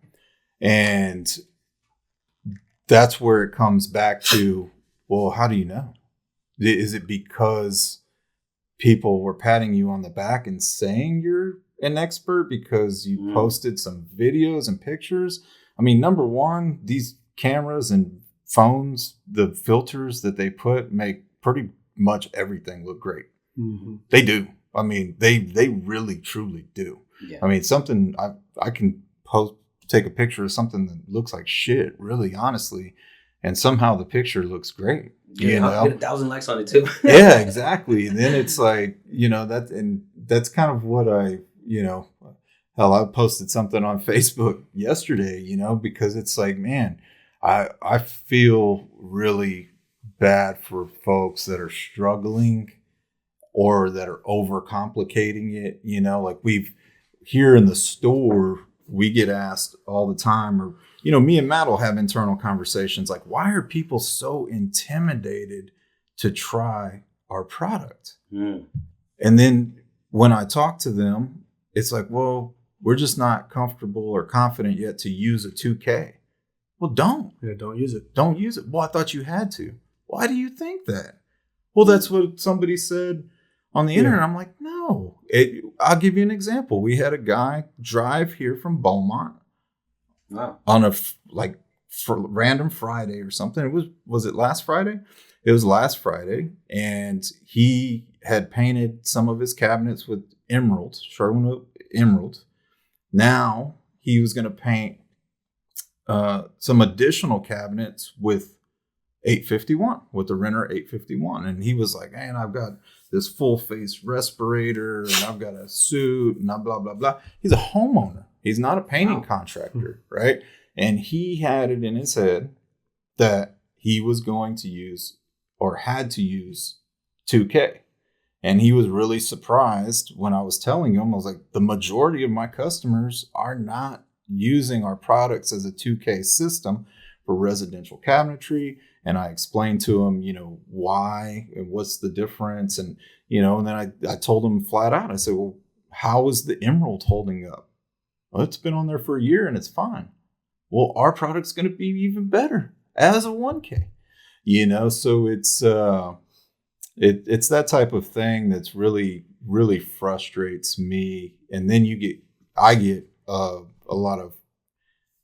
And that's where it comes back to, well, how do you know? Is it because people were patting you on the back and saying you're an expert because you posted some videos and pictures? I mean, number one, these cameras and phones, the filters that they put make pretty much everything look great. Mm-hmm. They do. I mean, they really, truly do. Yeah. I mean, something I can take a picture of something that looks like shit, really, honestly, and somehow the picture looks great. Yeah, you know? I'll get 1,000 likes on it too. Yeah, exactly. And then it's like, you know, that's kind of what hell, I posted something on Facebook yesterday, you know, because it's like, man, I feel really bad for folks that are struggling or that are overcomplicating it. You know, like here in the store, we get asked all the time, or, you know, me and Matt will have internal conversations like, why are people so intimidated to try our product? And then when I talk to them, it's like, well, we're just not comfortable or confident yet to use a 2K. Well, don't. Yeah, don't use it. Don't use it. Well, I thought you had to. Why do you think that? Well, that's what somebody said on the internet. I'm like, no. I'll give you an example. We had a guy drive here from Beaumont on a random Friday or something. Was it last Friday? It was last Friday, and he had painted some of his cabinets with emerald, Sherwin emerald. Now he was going to paint some additional cabinets with 851, with the Renner 851, and he was like, man, I've got this full face respirator and I've got a suit and blah, blah, blah. He's a homeowner. He's not a painting contractor, right? And he had it in his head that he was going to use or had to use 2K. And he was really surprised when I was telling him, I was like, the majority of my customers are not using our products as a 2K system for residential cabinetry. And I explained to him, you know, why and what's the difference. And, you know, and then I told him flat out, I said, well, how is the emerald holding up? Well, it's been on there for a year and it's fine. Well, our product's going to be even better as a 1K, you know? So it's that type of thing that's really, really frustrates me. And then I get a lot of,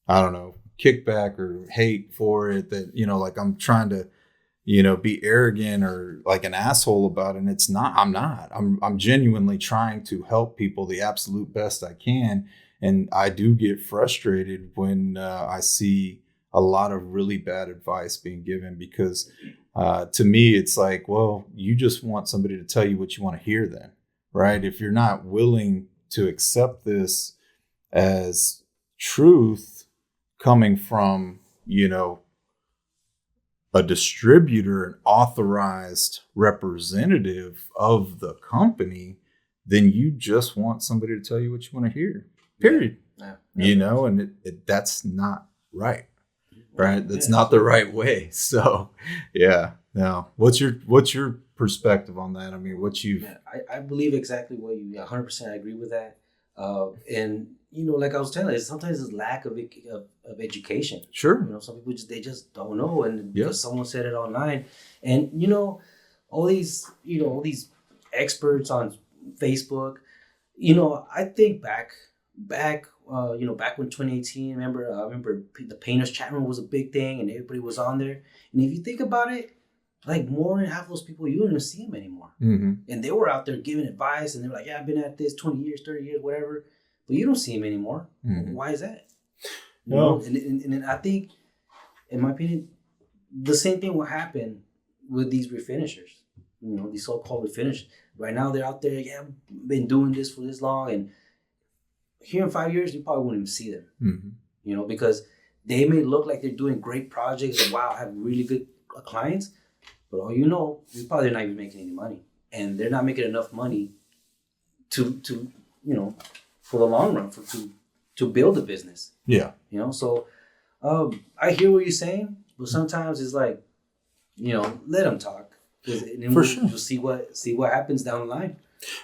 I don't know, kickback or hate for it, that, you know, like I'm trying to, you know, be arrogant or like an asshole about it. And it's not, I'm genuinely trying to help people the absolute best I can. And I do get frustrated when I see a lot of really bad advice being given, because to me, it's like, well, you just want somebody to tell you what you want to hear then, right? If you're not willing to accept this as truth coming from, you know, a distributor, an authorized representative of the company, then you just want somebody to tell you what you want to hear, period. Yeah. You know, and that's not right. Right. That's not the right way. So, yeah. Now, what's your perspective on that? I mean, what you've... Yeah, I believe exactly what you... 100% I agree with that. And, you know, like I was telling you, sometimes it's lack of education. Sure. You know, some people they just don't know. And Yep. because someone said it online. And, you know, all these experts on Facebook, you know, I think back when 2018, I remember the painters chat room was a big thing and everybody was on there. And if you think about it, like more than half those people, you don't even see them anymore. Mm-hmm. And they were out there giving advice and they were like, yeah, I've been at this 20 years, 30 years, whatever. But you don't see them anymore. Mm-hmm. Why is that? You No. know? And I think, in my opinion, the same thing will happen with these refinishers. You know, these so-called refinishers. Right now they're out there, yeah, I've been doing this for this long. And here in 5 years, you probably won't even see them. Mm-hmm. You know, because they may look like they're doing great projects and wow, have really good clients. But all you know, you're probably not even making any money. And they're not making enough money to you know, for the long run, to build a business. Yeah. You know, so I hear what you're saying, but sometimes it's like, you know, let them talk. Sure. You'll see what happens down the line.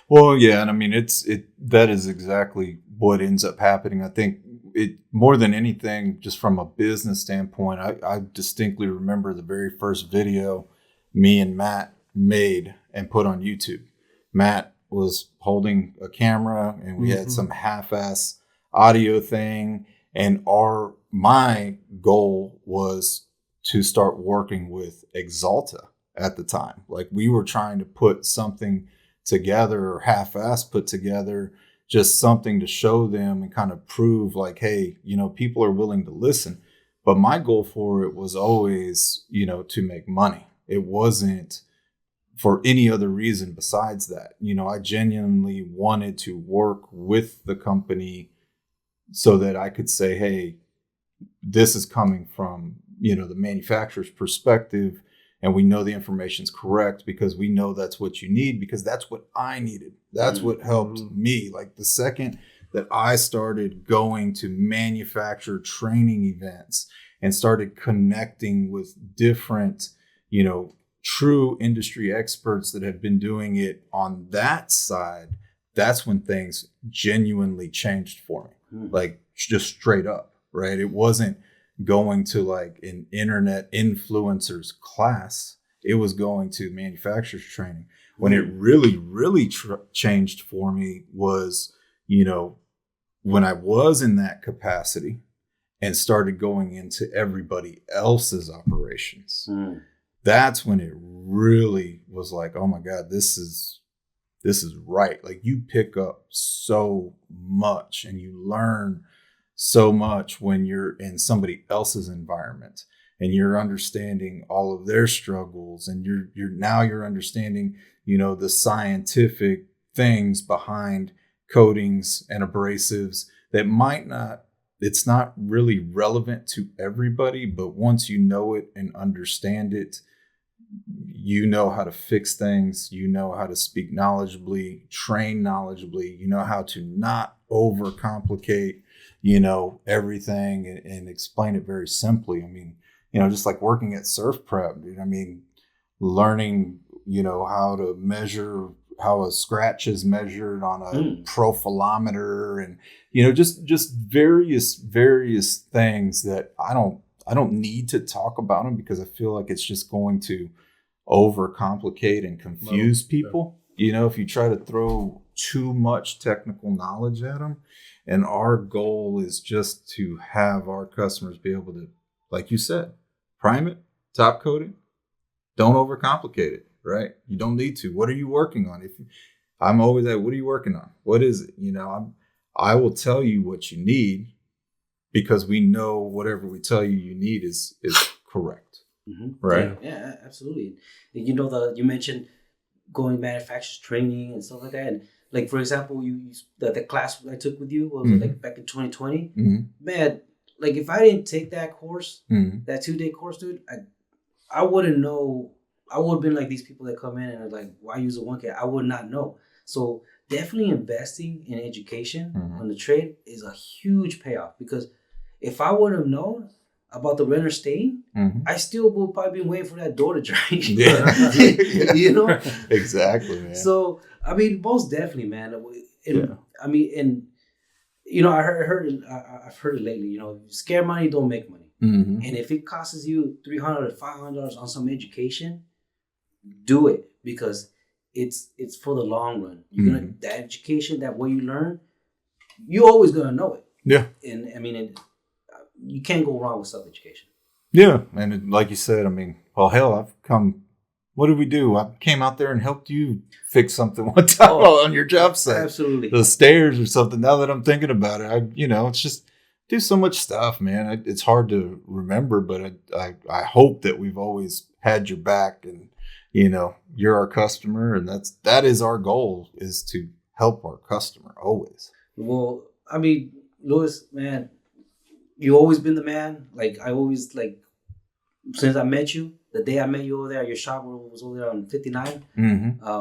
Well, yeah, and I mean that is exactly what ends up happening. I think it more than anything, just from a business standpoint, I distinctly remember the very first video me and Matt made and put on YouTube. Matt was holding a camera and we had some half-ass audio thing, and my goal was to start working with Exalta at the time. Like we were trying to put something together, or half-ass put together, just something to show them and kind of prove like, hey, you know, people are willing to listen. But my goal for it was always, you know, to make money. It wasn't for any other reason besides that. You know, I genuinely wanted to work with the company so that I could say, hey, this is coming from, you know, the manufacturer's perspective, and we know the information's correct because we know that's what you need, because that's what I needed. That's what helped me. Like the second that I started going to manufacturer training events and started connecting with different, you know, true industry experts that have been doing it on that side, that's when things genuinely changed for me. Like just straight up, right? It wasn't going to like an internet influencers class. It was going to manufacturers training. When it really changed for me was, you know, when I was in that capacity and started going into everybody else's operations. That's when it really was like, oh my God, this is right. Like you pick up so much and you learn so much when you're in somebody else's environment and you're understanding all of their struggles, and you're understanding, you know, the scientific things behind coatings and abrasives that it's not really relevant to everybody, but once you know it and understand it, you know how to fix things, you know how to speak knowledgeably, train knowledgeably, you know how to not overcomplicate, you know, everything and explain it very simply. I mean, you know, just like working at Surf Prep, dude, I mean, learning, you know, how to measure how a scratch is measured on a profilometer, and, you know, just various things that I don't need to talk about them because I feel like it's just going to overcomplicate and confuse people. You know, if you try to throw too much technical knowledge at them. And our goal is just to have our customers be able to, like you said, prime it, top coat it, don't overcomplicate it, right? You don't need to. What are you working on? I'm always like, what are you working on? What is it? You know, I will tell you what you need because we know whatever we tell you need is correct, right? Yeah, absolutely. And you know, you mentioned going manufacturers training and stuff like that. And like, for example, the class I took with you was like back in 2020. Man, like if I didn't take that course, that 2-day course, dude, I wouldn't know. I would have been like these people that come in and are like, why use a 1K? I would not know. So definitely investing in education on the trade is a huge payoff, because if I would have known, about the renter staying, I still would probably be waiting for that door to dry. Yeah. You know? Exactly, man. So, I mean, most definitely, man. I mean, and, you know, I've heard it lately, you know, scare money don't make money. And if it costs you $300 or $500 on some education, do it, because it's for the long run. You're gonna, that education, that way you learn, you're always gonna know it. Yeah. And I mean, you can't go wrong with self-education. Yeah. And like you said, I mean, well, hell, I've come, what did we do? I came out there and helped you fix something one time on your job site. Absolutely. The stairs or something. Now that I'm thinking about it, it's just do so much stuff, man. It's hard to remember, but I hope that we've always had your back, and, you know, you're our customer, and that is our goal, is to help our customer always. Well, I mean, Louis, man, you always been the man. Like, I always, like, since I met you, the day I met you over there at your shop, was over there on 59.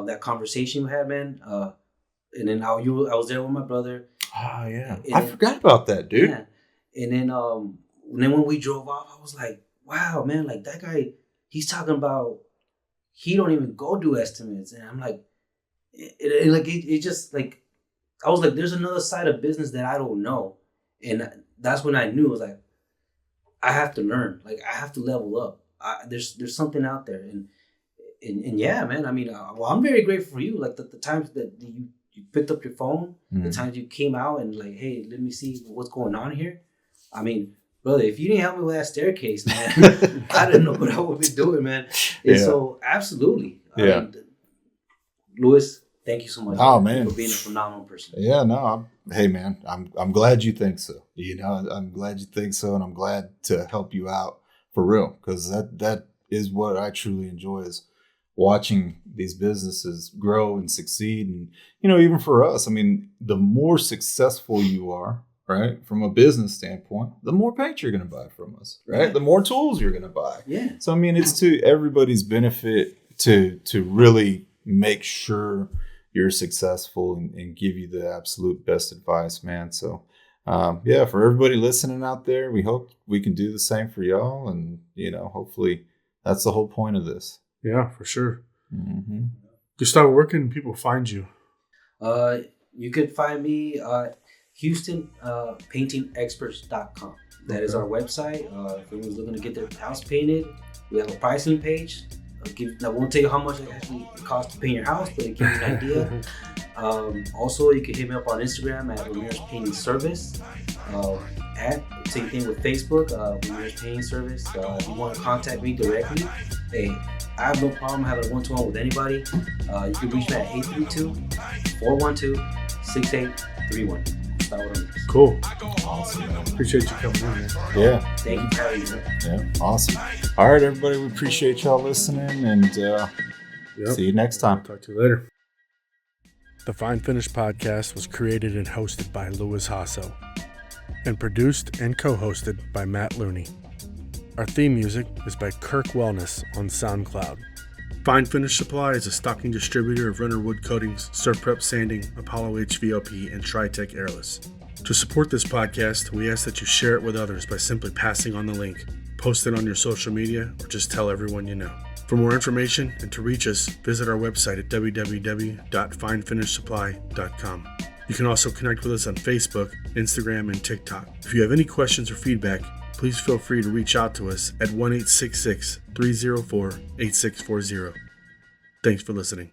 That conversation we had, man. And then I was there with my brother. Oh yeah, I forgot about that, dude. Yeah. And then when we drove off, I was like, wow, man, like that guy, he's talking about he don't even go do estimates, and I'm like, it just like, I was like, there's another side of business that I don't know, and that's when I knew, it was like, I have to learn, like I have to level up. There's something out there, and yeah, man. I mean, well, I'm very grateful for you. Like the times that you picked up your phone, the times you came out and like, hey, let me see what's going on here. I mean, brother, if you didn't help me with that staircase, man, I didn't know what I would be doing, man. And so, absolutely, I mean, Louis, thank you so much. Oh, man, for being a phenomenal person. Yeah, no, hey, man, I'm glad you think so. You know, I'm glad you think so, and I'm glad to help you out. For real, because that is what I truly enjoy, is watching these businesses grow and succeed. And, you know, even for us, I mean, the more successful you are, right, from a business standpoint, the more paint you're going to buy from us, right? Yeah. The more tools you're going to buy. Yeah. So, I mean, it's to everybody's benefit to really make sure you're successful and give you the absolute best advice, man. So, for everybody listening out there, we hope we can do the same for y'all. And, you know, hopefully that's the whole point of this. Yeah, for sure. Gustavo, where can people find you? You could find me at HoustonPaintingExperts.com. That is our website. If anyone's looking to get their house painted, we have a pricing page. I won't tell you how much it actually costs to paint your house, but it gives you an idea. Also, you can hit me up on Instagram at Ramirez Painting Service. Same thing with Facebook, Ramirez Painting Service. If you want to contact me directly, hey, I have no problem having a one-to-one with anybody. You can reach me at 832-412-6831. Cool. Awesome, man. Appreciate you coming in, man. Yeah. Thank you for having me. Yeah, awesome. All right, everybody, we appreciate y'all listening, and see you next time. Talk to you later. The Fine Finish Podcast was created and hosted by Louis Hasso, and produced and co-hosted by Matt Looney. Our theme music is by Kirk Wellness on SoundCloud. Fine Finish Supply is a stocking distributor of Renner Wood Coatings, Surf Prep Sanding, Apollo HVLP, and Tritech Airless. To support this podcast, we ask that you share it with others by simply passing on the link, post it on your social media, or just tell everyone you know. For more information and to reach us, visit our website at www.finefinishsupply.com. You can also connect with us on Facebook, Instagram, and TikTok. If you have any questions or feedback, please feel free to reach out to us at 1-866-304-8640. Thanks for listening.